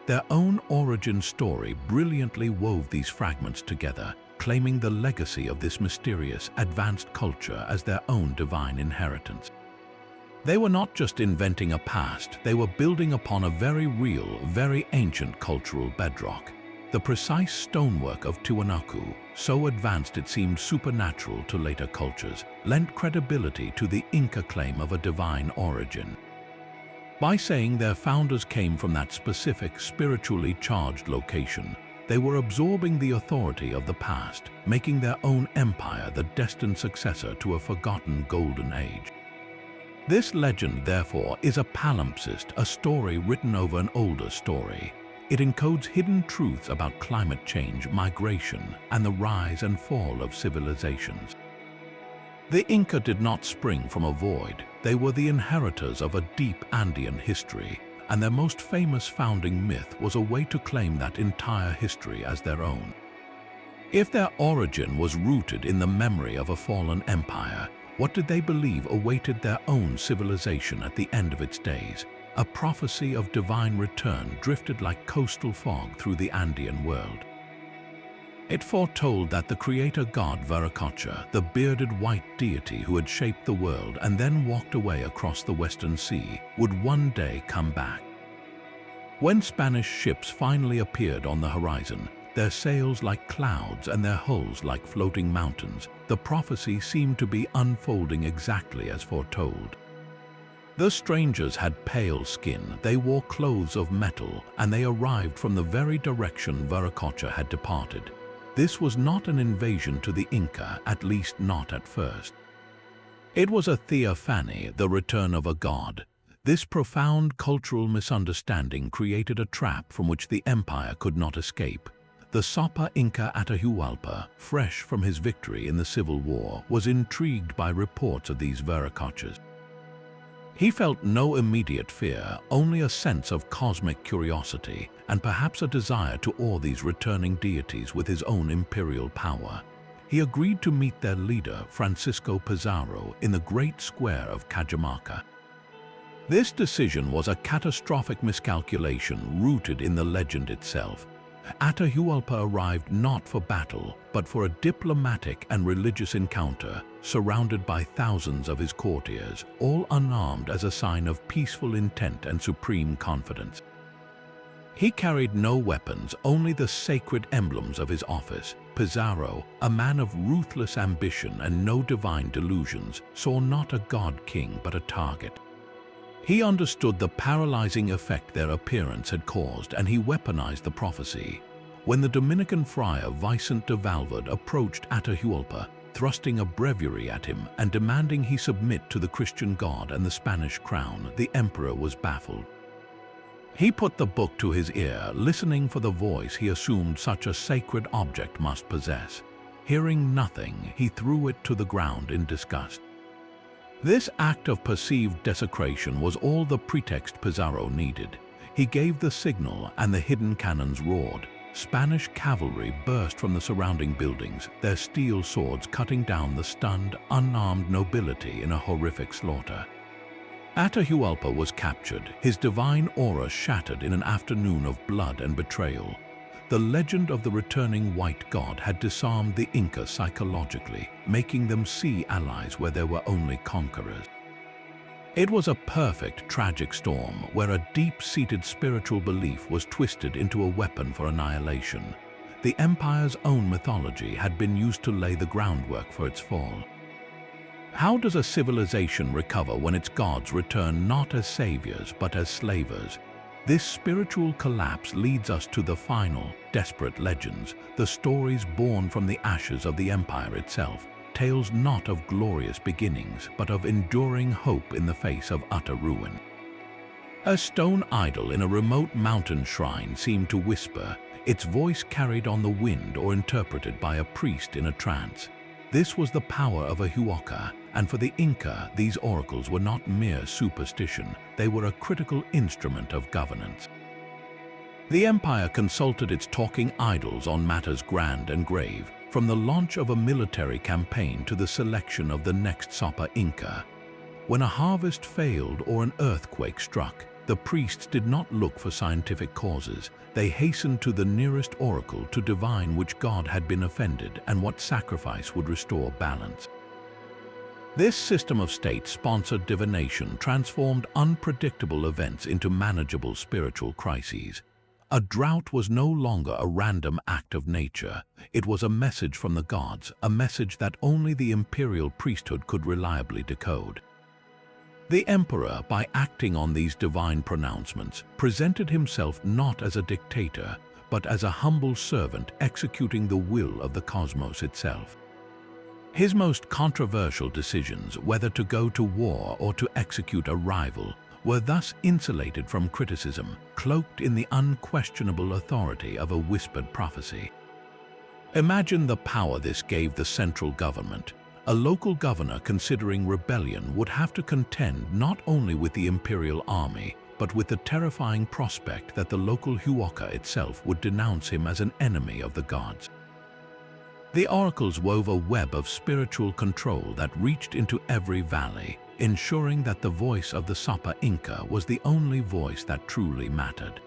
[SPEAKER 1] Their own origin story brilliantly wove these fragments together, claiming the legacy of this mysterious, advanced culture as their own divine inheritance. They were not just inventing a past, they were building upon a very real, very ancient cultural bedrock. The precise stonework of Tiwanaku, so advanced it seemed supernatural to later cultures, lent credibility to the Inca claim of a divine origin. By saying their founders came from that specific, spiritually charged location, they were absorbing the authority of the past, making their own empire the destined successor to a forgotten golden age. This legend, therefore, is a palimpsest, a story written over an older story. It encodes hidden truths about climate change, migration, and the rise and fall of civilizations. The Inca did not spring from a void. They were the inheritors of a deep Andean history, and their most famous founding myth was a way to claim that entire history as their own. If their origin was rooted in the memory of a fallen empire, what did they believe awaited their own civilization at the end of its days? A prophecy of divine return drifted like coastal fog through the Andean world. It foretold that the creator god Viracocha, the bearded white deity who had shaped the world and then walked away across the Western Sea, would one day come back. When Spanish ships finally appeared on the horizon, their sails like clouds and their hulls like floating mountains, the prophecy seemed to be unfolding exactly as foretold. The strangers had pale skin, they wore clothes of metal, and they arrived from the very direction Viracocha had departed. This was not an invasion to the Inca, at least not at first. It was a theophany, the return of a god. This profound cultural misunderstanding created a trap from which the empire could not escape. The Sapa Inca Atahualpa, fresh from his victory in the Civil War, was intrigued by reports of these Viracochas. He felt no immediate fear, only a sense of cosmic curiosity, and perhaps a desire to awe these returning deities with his own imperial power. He agreed to meet their leader, Francisco Pizarro, in the great square of Cajamarca. This decision was a catastrophic miscalculation rooted in the legend itself. Atahualpa arrived not for battle, but for a diplomatic and religious encounter, surrounded by thousands of his courtiers, all unarmed as a sign of peaceful intent and supreme confidence. He carried no weapons, only the sacred emblems of his office. Pizarro, a man of ruthless ambition and no divine delusions, saw not a god-king but a target. He understood the paralyzing effect their appearance had caused, and he weaponized the prophecy. When the Dominican friar Vicente de Valverde approached Atahualpa, thrusting a breviary at him and demanding he submit to the Christian god and the Spanish crown, the emperor was baffled. He put the book to his ear, listening for the voice he assumed such a sacred object must possess. Hearing nothing, he threw it to the ground in disgust. This act of perceived desecration was all the pretext Pizarro needed. He gave the signal and the hidden cannons roared. Spanish cavalry burst from the surrounding buildings, their steel swords cutting down the stunned, unarmed nobility in a horrific slaughter. Atahualpa was captured, his divine aura shattered in an afternoon of blood and betrayal. The legend of the returning white god had disarmed the Inca psychologically, making them see allies where there were only conquerors. It was a perfect, tragic storm where a deep-seated spiritual belief was twisted into a weapon for annihilation. The empire's own mythology had been used to lay the groundwork for its fall. How does a civilization recover when its gods return not as saviors but as slavers? This spiritual collapse leads us to the final, desperate legends, the stories born from the ashes of the empire itself, tales not of glorious beginnings, but of enduring hope in the face of utter ruin. A stone idol in a remote mountain shrine seemed to whisper, its voice carried on the wind or interpreted by a priest in a trance. This was the power of a huaca, and for the Inca, these oracles were not mere superstition, they were a critical instrument of governance. The empire consulted its talking idols on matters grand and grave, from the launch of a military campaign to the selection of the next Sapa Inca. When a harvest failed or an earthquake struck, the priests did not look for scientific causes. They hastened to the nearest oracle to divine which god had been offended and what sacrifice would restore balance. This system of state-sponsored divination transformed unpredictable events into manageable spiritual crises. A drought was no longer a random act of nature. It was a message from the gods, a message that only the imperial priesthood could reliably decode. The emperor, by acting on these divine pronouncements, presented himself not as a dictator, but as a humble servant executing the will of the cosmos itself. His most controversial decisions, whether to go to war or to execute a rival, were thus insulated from criticism, cloaked in the unquestionable authority of a whispered prophecy. Imagine the power this gave the central government. A local governor considering rebellion would have to contend not only with the imperial army, but with the terrifying prospect that the local Huoka itself would denounce him as an enemy of the gods. The oracles wove a web of spiritual control that reached into every valley, ensuring that the voice of the Sapa Inca was the only voice that truly mattered.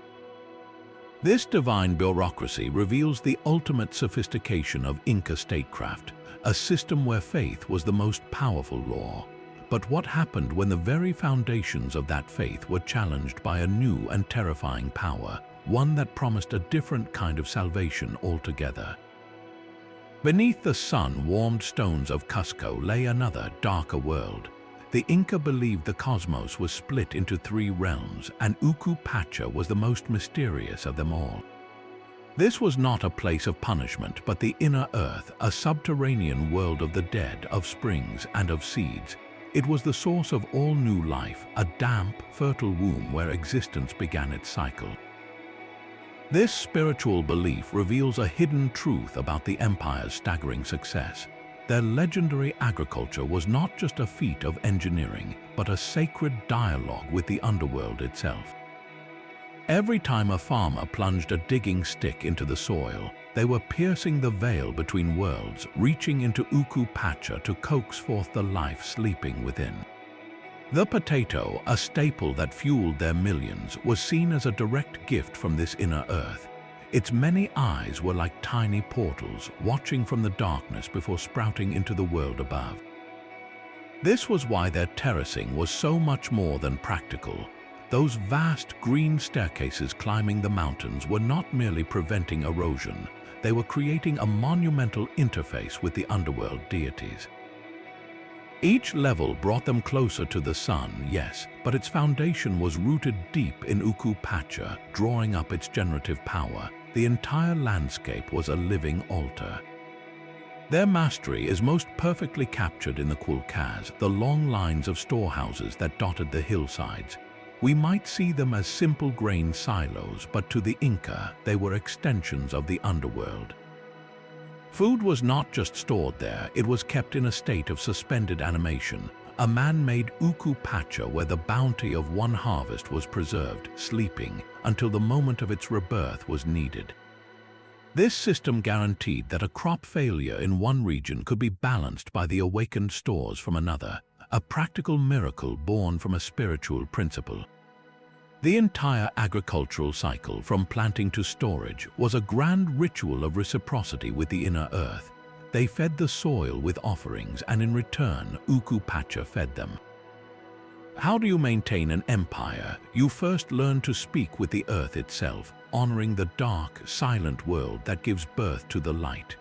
[SPEAKER 1] This divine bureaucracy reveals the ultimate sophistication of Inca statecraft, a system where faith was the most powerful law. But what happened when the very foundations of that faith were challenged by a new and terrifying power, one that promised a different kind of salvation altogether? Beneath the sun-warmed stones of Cusco lay another, darker world. The Inca believed the cosmos was split into three realms, and Uku Pacha was the most mysterious of them all. This was not a place of punishment, but the inner earth, a subterranean world of the dead, of springs, and of seeds. It was the source of all new life, a damp, fertile womb where existence began its cycle. This spiritual belief reveals a hidden truth about the empire's staggering success. Their legendary agriculture was not just a feat of engineering, but a sacred dialogue with the underworld itself. Every time a farmer plunged a digging stick into the soil, they were piercing the veil between worlds, reaching into Uku Pacha to coax forth the life sleeping within. The potato, a staple that fueled their millions, was seen as a direct gift from this inner earth. Its many eyes were like tiny portals, watching from the darkness before sprouting into the world above. This was why their terracing was so much more than practical. Those vast green staircases climbing the mountains were not merely preventing erosion, they were creating a monumental interface with the underworld deities. Each level brought them closer to the sun, yes, but its foundation was rooted deep in Uku Pacha, drawing up its generative power. The entire landscape was a living altar. Their mastery is most perfectly captured in the Kulkas, the long lines of storehouses that dotted the hillsides. We might see them as simple grain silos, but to the Inca, they were extensions of the underworld. Food was not just stored there, it was kept in a state of suspended animation, a man-made Uku Pacha where the bounty of one harvest was preserved, sleeping, until the moment of its rebirth was needed. This system guaranteed that a crop failure in one region could be balanced by the awakened stores from another, a practical miracle born from a spiritual principle. The entire agricultural cycle, from planting to storage, was a grand ritual of reciprocity with the inner earth. They fed the soil with offerings, and in return, Uku Pacha fed them. How do you maintain an empire? You first learn to speak with the earth itself, honoring the dark, silent world that gives birth to the light.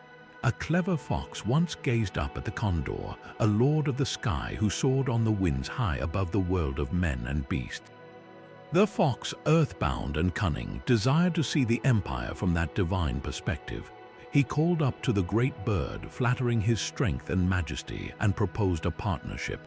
[SPEAKER 1] A clever fox once gazed up at the condor, a lord of the sky who soared on the winds high above the world of men and beasts. The fox, earthbound and cunning, desired to see the empire from that divine perspective. He called up to the great bird, flattering his strength and majesty, and proposed a partnership.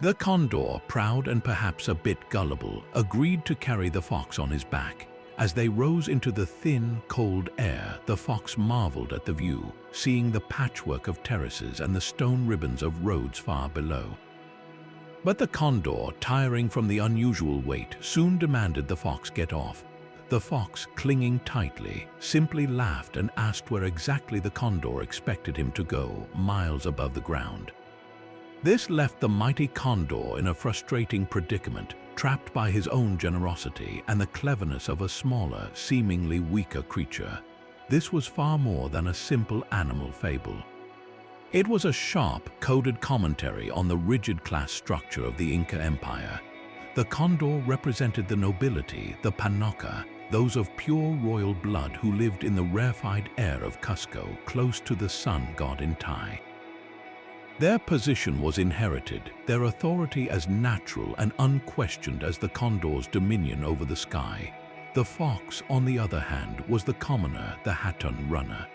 [SPEAKER 1] The condor, proud and perhaps a bit gullible, agreed to carry the fox on his back. As they rose into the thin, cold air, the fox marveled at the view, seeing the patchwork of terraces and the stone ribbons of roads far below. But the condor, tiring from the unusual weight, soon demanded the fox get off. The fox, clinging tightly, simply laughed and asked where exactly the condor expected him to go, miles above the ground. This left the mighty condor in a frustrating predicament, trapped by his own generosity and the cleverness of a smaller, seemingly weaker creature. This was far more than a simple animal fable. It was a sharp, coded commentary on the rigid class structure of the Inca Empire. The condor represented the nobility, the Panoca, those of pure royal blood who lived in the rarefied air of Cusco, close to the sun god Inti. Their position was inherited, their authority as natural and unquestioned as the condor's dominion over the sky. The fox, on the other hand, was the commoner, the Hatun runner.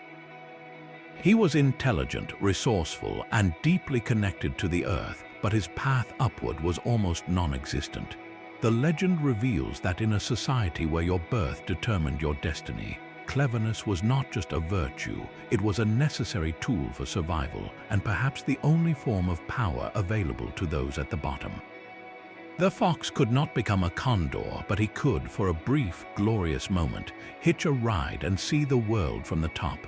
[SPEAKER 1] He was intelligent, resourceful, and deeply connected to the earth, but his path upward was almost non-existent. The legend reveals that in a society where your birth determined your destiny, cleverness was not just a virtue, it was a necessary tool for survival, and perhaps the only form of power available to those at the bottom. The fox could not become a condor, but he could, for a brief, glorious moment, hitch a ride and see the world from the top.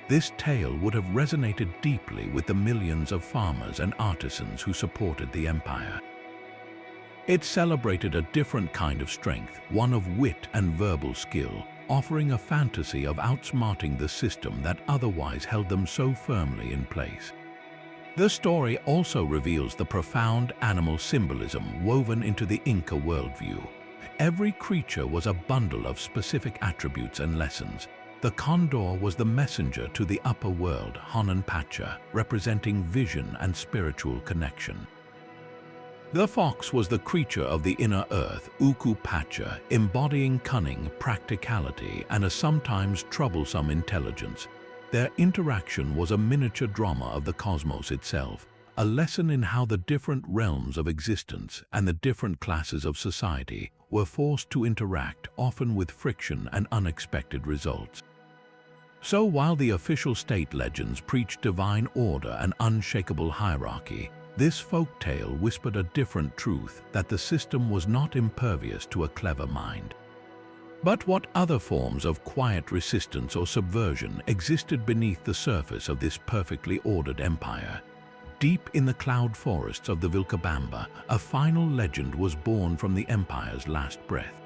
[SPEAKER 1] This tale would have resonated deeply with the millions of farmers and artisans who supported the empire. It celebrated a different kind of strength, one of wit and verbal skill, offering a fantasy of outsmarting the system that otherwise held them so firmly in place. The story also reveals the profound animal symbolism woven into the Inca worldview. Every creature was a bundle of specific attributes and lessons. The condor was the messenger to the upper world, Hanan Pacha, representing vision and spiritual connection. The fox was the creature of the inner earth, Uku Pacha, embodying cunning, practicality, and a sometimes troublesome intelligence. Their interaction was a miniature drama of the cosmos itself, a lesson in how the different realms of existence and the different classes of society were forced to interact, often with friction and unexpected results. So while the official state legends preached divine order and unshakable hierarchy, this folk tale whispered a different truth, that the system was not impervious to a clever mind. But what other forms of quiet resistance or subversion existed beneath the surface of this perfectly ordered empire? Deep in the cloud forests of the Vilcabamba, a final legend was born from the empire's last breath.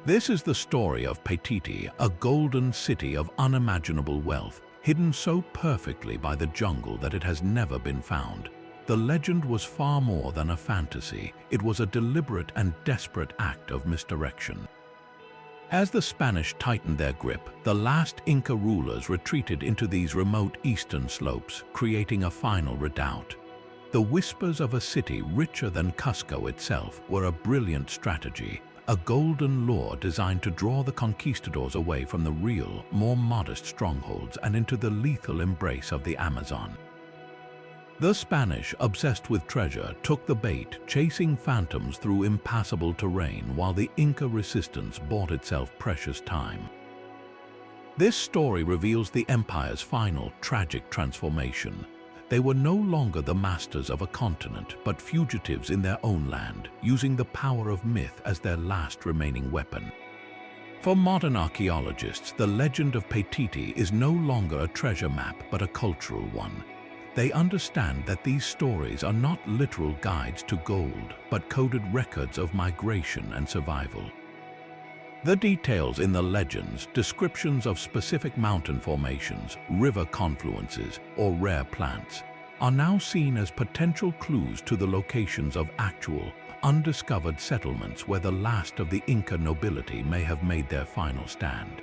[SPEAKER 1] This is the story of Paititi, a golden city of unimaginable wealth, hidden so perfectly by the jungle that it has never been found. The legend was far more than a fantasy. It was a deliberate and desperate act of misdirection. As the Spanish tightened their grip, the last Inca rulers retreated into these remote eastern slopes, creating a final redoubt. The whispers of a city richer than Cusco itself were a brilliant strategy, a golden lure designed to draw the conquistadors away from the real, more modest strongholds and into the lethal embrace of the Amazon. The Spanish, obsessed with treasure, took the bait, chasing phantoms through impassable terrain while the Inca resistance bought itself precious time. This story reveals the empire's final, tragic transformation. They were no longer the masters of a continent, but fugitives in their own land, using the power of myth as their last remaining weapon. For modern archaeologists, the legend of Paititi is no longer a treasure map, but a cultural one. They understand that these stories are not literal guides to gold, but coded records of migration and survival. The details in the legends, descriptions of specific mountain formations, river confluences, or rare plants, are now seen as potential clues to the locations of actual, undiscovered settlements where the last of the Inca nobility may have made their final stand.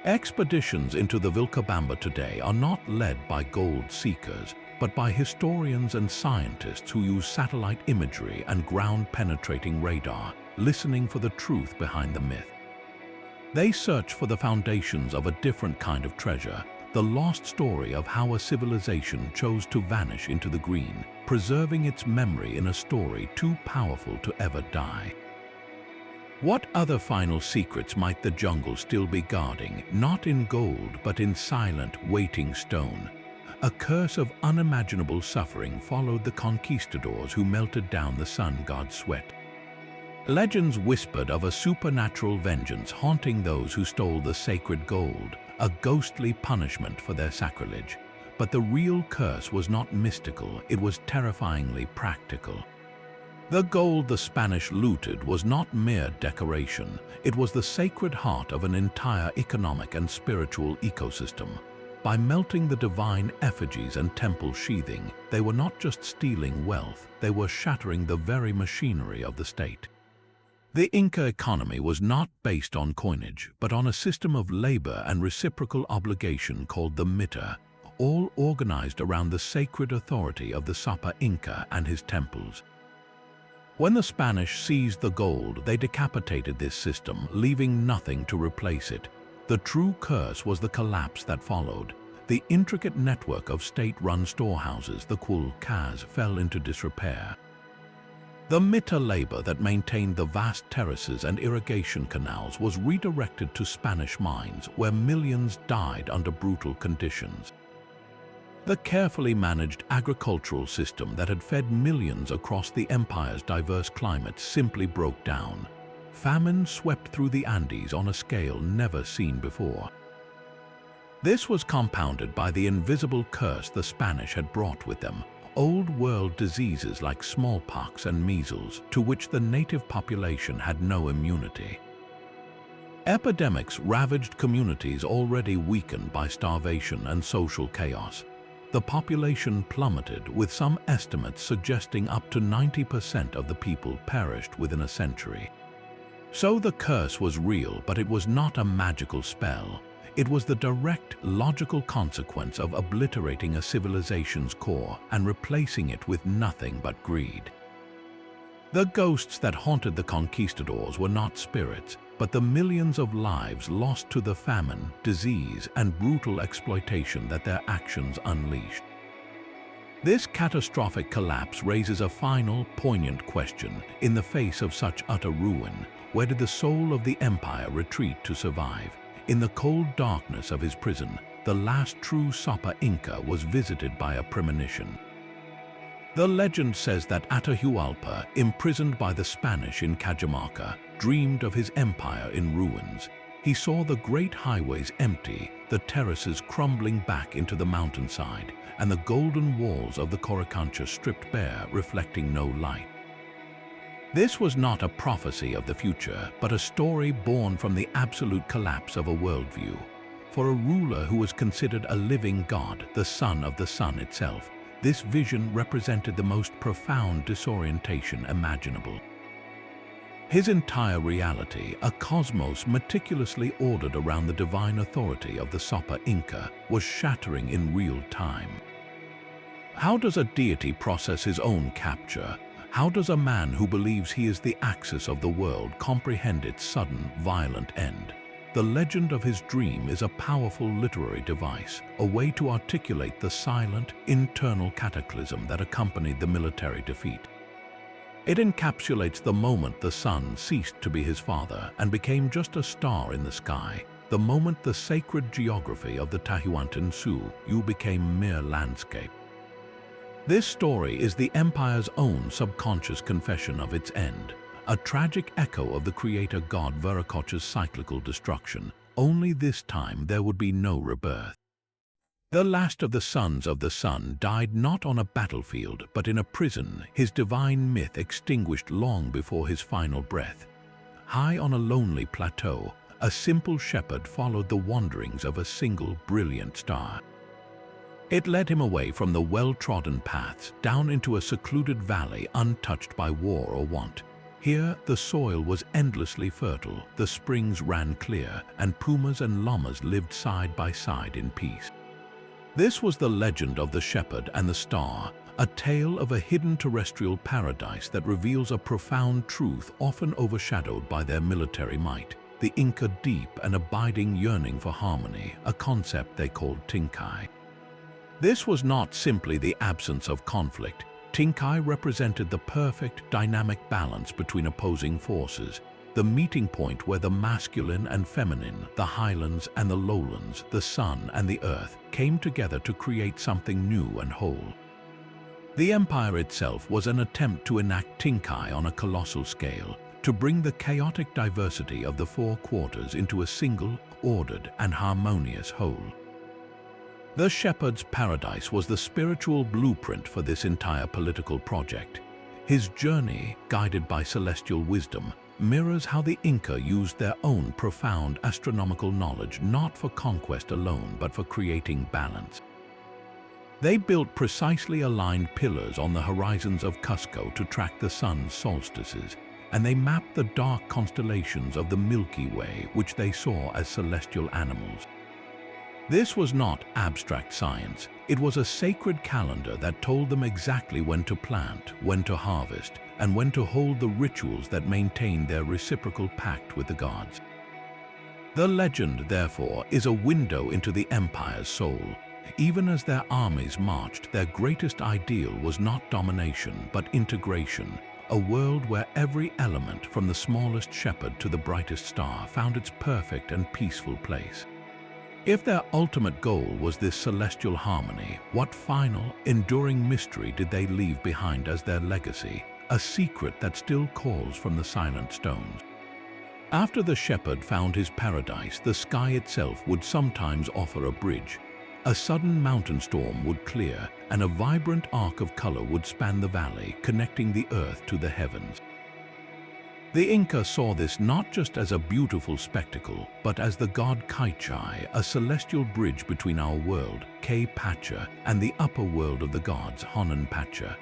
[SPEAKER 1] Expeditions into the Vilcabamba today are not led by gold seekers, but by historians and scientists who use satellite imagery and ground-penetrating radar, listening for the truth behind the myth. They search for the foundations of a different kind of treasure, the lost story of how a civilization chose to vanish into the green, preserving its memory in a story too powerful to ever die. What other final secrets might the jungle still be guarding, not in gold but in silent, waiting stone? A curse of unimaginable suffering followed the conquistadors who melted down the sun god's sweat. Legends whispered of a supernatural vengeance haunting those who stole the sacred gold, a ghostly punishment for their sacrilege. But the real curse was not mystical, it was terrifyingly practical. The gold the Spanish looted was not mere decoration, it was the sacred heart of an entire economic and spiritual ecosystem. By melting the divine effigies and temple sheathing, they were not just stealing wealth, they were shattering the very machinery of the state. The Inca economy was not based on coinage, but on a system of labor and reciprocal obligation called the mita, all organized around the sacred authority of the Sapa Inca and his temples. When the Spanish seized the gold, they decapitated this system, leaving nothing to replace it. The true curse was the collapse that followed. The intricate network of state-run storehouses, the Kulkas, fell into disrepair. The mita labor that maintained the vast terraces and irrigation canals was redirected to Spanish mines, where millions died under brutal conditions. The carefully managed agricultural system that had fed millions across the empire's diverse climates simply broke down. Famine swept through the Andes on a scale never seen before. This was compounded by the invisible curse the Spanish had brought with them, old-world diseases like smallpox and measles, to which the native population had no immunity. Epidemics ravaged communities already weakened by starvation and social chaos. The population plummeted, with some estimates suggesting up to 90% of the people perished within a century. So the curse was real, but it was not a magical spell. It was the direct, logical consequence of obliterating a civilization's core and replacing it with nothing but greed. The ghosts that haunted the conquistadors were not spirits, but the millions of lives lost to the famine, disease, and brutal exploitation that their actions unleashed. This catastrophic collapse raises a final, poignant question. In the face of such utter ruin, where did the soul of the empire retreat to survive? In the cold darkness of his prison, the last true Sapa Inca was visited by a premonition. The legend says that Atahualpa, imprisoned by the Spanish in Cajamarca, dreamed of his empire in ruins. He saw the great highways empty, the terraces crumbling back into the mountainside, and the golden walls of the Coricancha stripped bare, reflecting no light. This was not a prophecy of the future, but a story born from the absolute collapse of a worldview. For a ruler who was considered a living god, the son of the sun itself, this vision represented the most profound disorientation imaginable. His entire reality, a cosmos meticulously ordered around the divine authority of the Sapa Inca, was shattering in real time. How does a deity process his own capture? How does a man who believes he is the axis of the world comprehend its sudden, violent end? The legend of his dream is a powerful literary device, a way to articulate the silent, internal cataclysm that accompanied the military defeat. It encapsulates the moment the sun ceased to be his father and became just a star in the sky, the moment the sacred geography of the Tahuantinsuyu became mere landscape. This story is the empire's own subconscious confession of its end, a tragic echo of the creator god Viracocha's cyclical destruction. Only this time there would be no rebirth. The last of the sons of the sun died not on a battlefield, but in a prison, his divine myth extinguished long before his final breath. High on a lonely plateau, a simple shepherd followed the wanderings of a single brilliant star. It led him away from the well-trodden paths, down into a secluded valley untouched by war or want. Here, the soil was endlessly fertile, the springs ran clear, and pumas and llamas lived side by side in peace. This was the legend of the shepherd and the star, a tale of a hidden terrestrial paradise that reveals a profound truth often overshadowed by their military might. The Inca deep and abiding yearning for harmony, a concept they called Tinkai. This was not simply the absence of conflict. Tinkai represented the perfect, dynamic balance between opposing forces, the meeting point where the masculine and feminine, the highlands and the lowlands, the sun and the earth, came together to create something new and whole. The empire itself was an attempt to enact Tinkai on a colossal scale, to bring the chaotic diversity of the four quarters into a single, ordered and harmonious whole. The shepherd's paradise was the spiritual blueprint for this entire political project. His journey, guided by celestial wisdom, mirrors how the Inca used their own profound astronomical knowledge not for conquest alone but for creating balance. They built precisely aligned pillars on the horizons of Cusco to track the sun's solstices, and they mapped the dark constellations of the Milky Way, which they saw as celestial animals. This was not abstract science. It was a sacred calendar that told them exactly when to plant, when to harvest, and when to hold the rituals that maintained their reciprocal pact with the gods. The legend, therefore, is a window into the empire's soul. Even as their armies marched, their greatest ideal was not domination, but integration, a world where every element, from the smallest shepherd to the brightest star, found its perfect and peaceful place. If their ultimate goal was this celestial harmony, what final, enduring mystery did they leave behind as their legacy, a secret that still calls from the silent stones? After the shepherd found his paradise, the sky itself would sometimes offer a bridge. A sudden mountain storm would clear, and a vibrant arc of color would span the valley, connecting the earth to the heavens. The Inca saw this not just as a beautiful spectacle, but as the god Kaichai, a celestial bridge between our world, K-Pacha, and the upper world of the gods, Honan Pacha.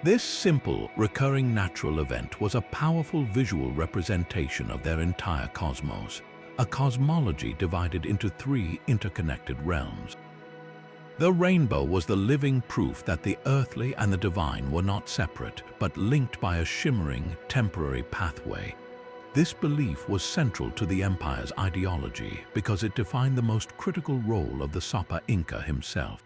[SPEAKER 1] This simple, recurring natural event was a powerful visual representation of their entire cosmos, a cosmology divided into three interconnected realms. The rainbow was the living proof that the earthly and the divine were not separate, but linked by a shimmering, temporary pathway. This belief was central to the empire's ideology because it defined the most critical role of the Sapa Inca himself.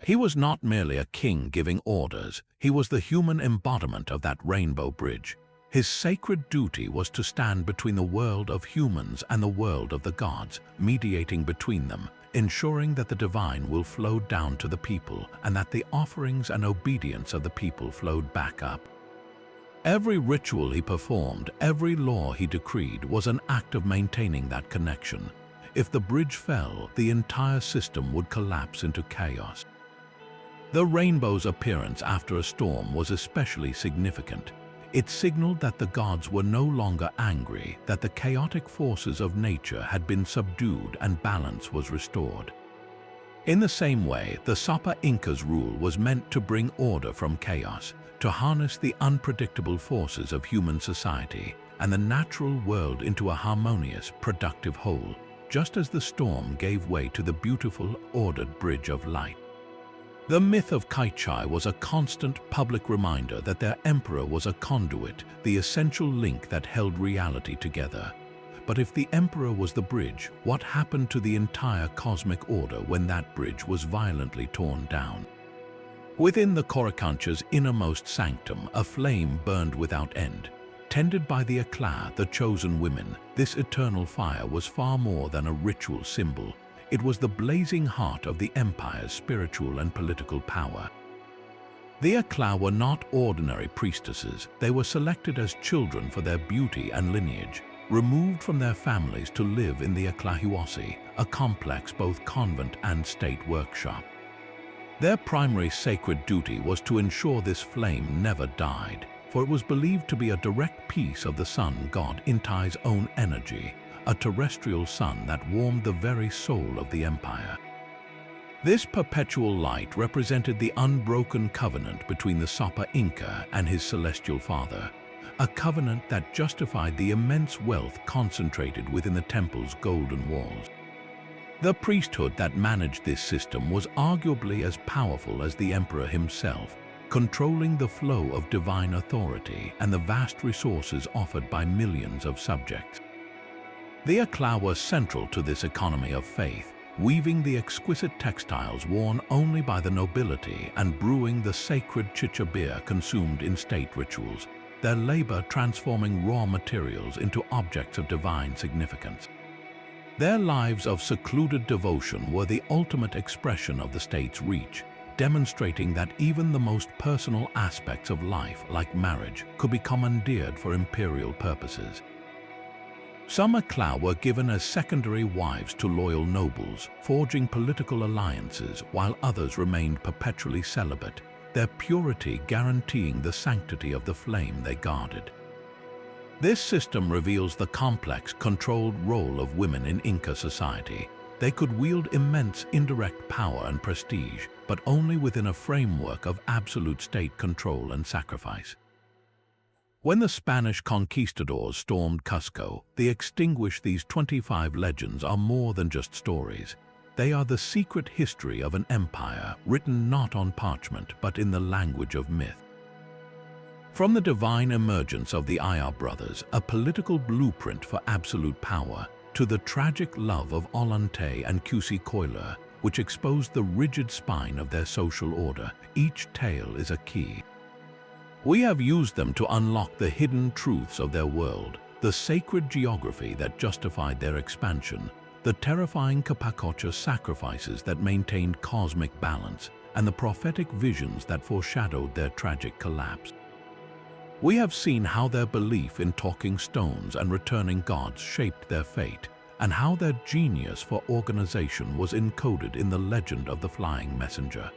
[SPEAKER 1] He was not merely a king giving orders, he was the human embodiment of that rainbow bridge. His sacred duty was to stand between the world of humans and the world of the gods, mediating between them, ensuring that the divine will flow down to the people and that the offerings and obedience of the people flowed back up. Every ritual he performed, every law he decreed was an act of maintaining that connection. If the bridge fell, the entire system would collapse into chaos. The rainbow's appearance after a storm was especially significant. It signaled that the gods were no longer angry, that the chaotic forces of nature had been subdued and balance was restored. In the same way, the Sapa Inca's rule was meant to bring order from chaos, to harness the unpredictable forces of human society and the natural world into a harmonious, productive whole, just as the storm gave way to the beautiful, ordered bridge of light. The myth of Kaichai was a constant public reminder that their emperor was a conduit, the essential link that held reality together. But if the emperor was the bridge, what happened to the entire cosmic order when that bridge was violently torn down? Within the Coricancha's innermost sanctum, a flame burned without end. Tended by the Akla, the chosen women, this eternal fire was far more than a ritual symbol. It was the blazing heart of the empire's spiritual and political power. The Akla were not ordinary priestesses. They were selected as children for their beauty and lineage, removed from their families to live in the Aklahiwasi, a complex both convent and state workshop. Their primary sacred duty was to ensure this flame never died, for it was believed to be a direct piece of the sun god Intai's own energy, a terrestrial sun that warmed the very soul of the empire. This perpetual light represented the unbroken covenant between the Sapa Inca and his celestial father, a covenant that justified the immense wealth concentrated within the temple's golden walls. The priesthood that managed this system was arguably as powerful as the emperor himself, controlling the flow of divine authority and the vast resources offered by millions of subjects. The Akla were central to this economy of faith, weaving the exquisite textiles worn only by the nobility and brewing the sacred chicha beer consumed in state rituals, their labor transforming raw materials into objects of divine significance. Their lives of secluded devotion were the ultimate expression of the state's reach, demonstrating that even the most personal aspects of life, like marriage, could be commandeered for imperial purposes. Some Akla were given as secondary wives to loyal nobles, forging political alliances, while others remained perpetually celibate, their purity guaranteeing the sanctity of the flame they guarded. This system reveals the complex, controlled role of women in Inca society. They could wield immense indirect power and prestige, but only within a framework of absolute state control and sacrifice. When the Spanish conquistadors stormed Cusco, they extinguished these 25 legends are more than just stories. They are the secret history of an empire written not on parchment but in the language of myth. From the divine emergence of the Ayar brothers, a political blueprint for absolute power, to the tragic love of Ollantay and Cusicoiler, which exposed the rigid spine of their social order, each tale is a key. We have used them to unlock the hidden truths of their world, the sacred geography that justified their expansion, the terrifying Capacocha sacrifices that maintained cosmic balance, and the prophetic visions that foreshadowed their tragic collapse. We have seen how their belief in talking stones and returning gods shaped their fate, and how their genius for organization was encoded in the legend of the flying messenger.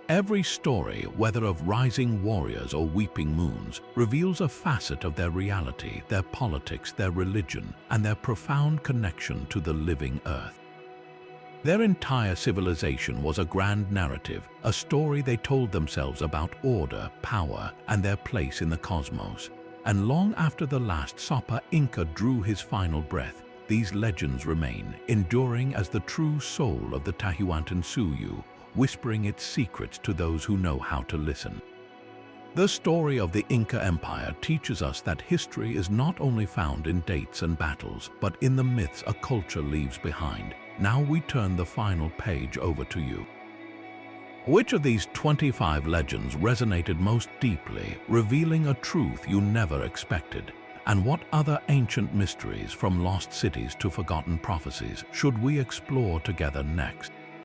[SPEAKER 1] Every story, whether of rising warriors or weeping moons, reveals a facet of their reality, their politics, their religion, and their profound connection to the living earth. Their entire civilization was a grand narrative, a story they told themselves about order, power, and their place in the cosmos. And long after the last Sapa Inca drew his final breath, these legends remain, enduring as the true soul of the Tahuantinsuyu, whispering its secrets to those who know how to listen. The story of the Inca Empire teaches us that history is not only found in dates and battles, but in the myths a culture leaves behind. Now we turn the final page over to you. Which of these 25 legends resonated most deeply, revealing a truth you never expected? And what other ancient mysteries, from lost cities to forgotten prophecies, should we explore together next?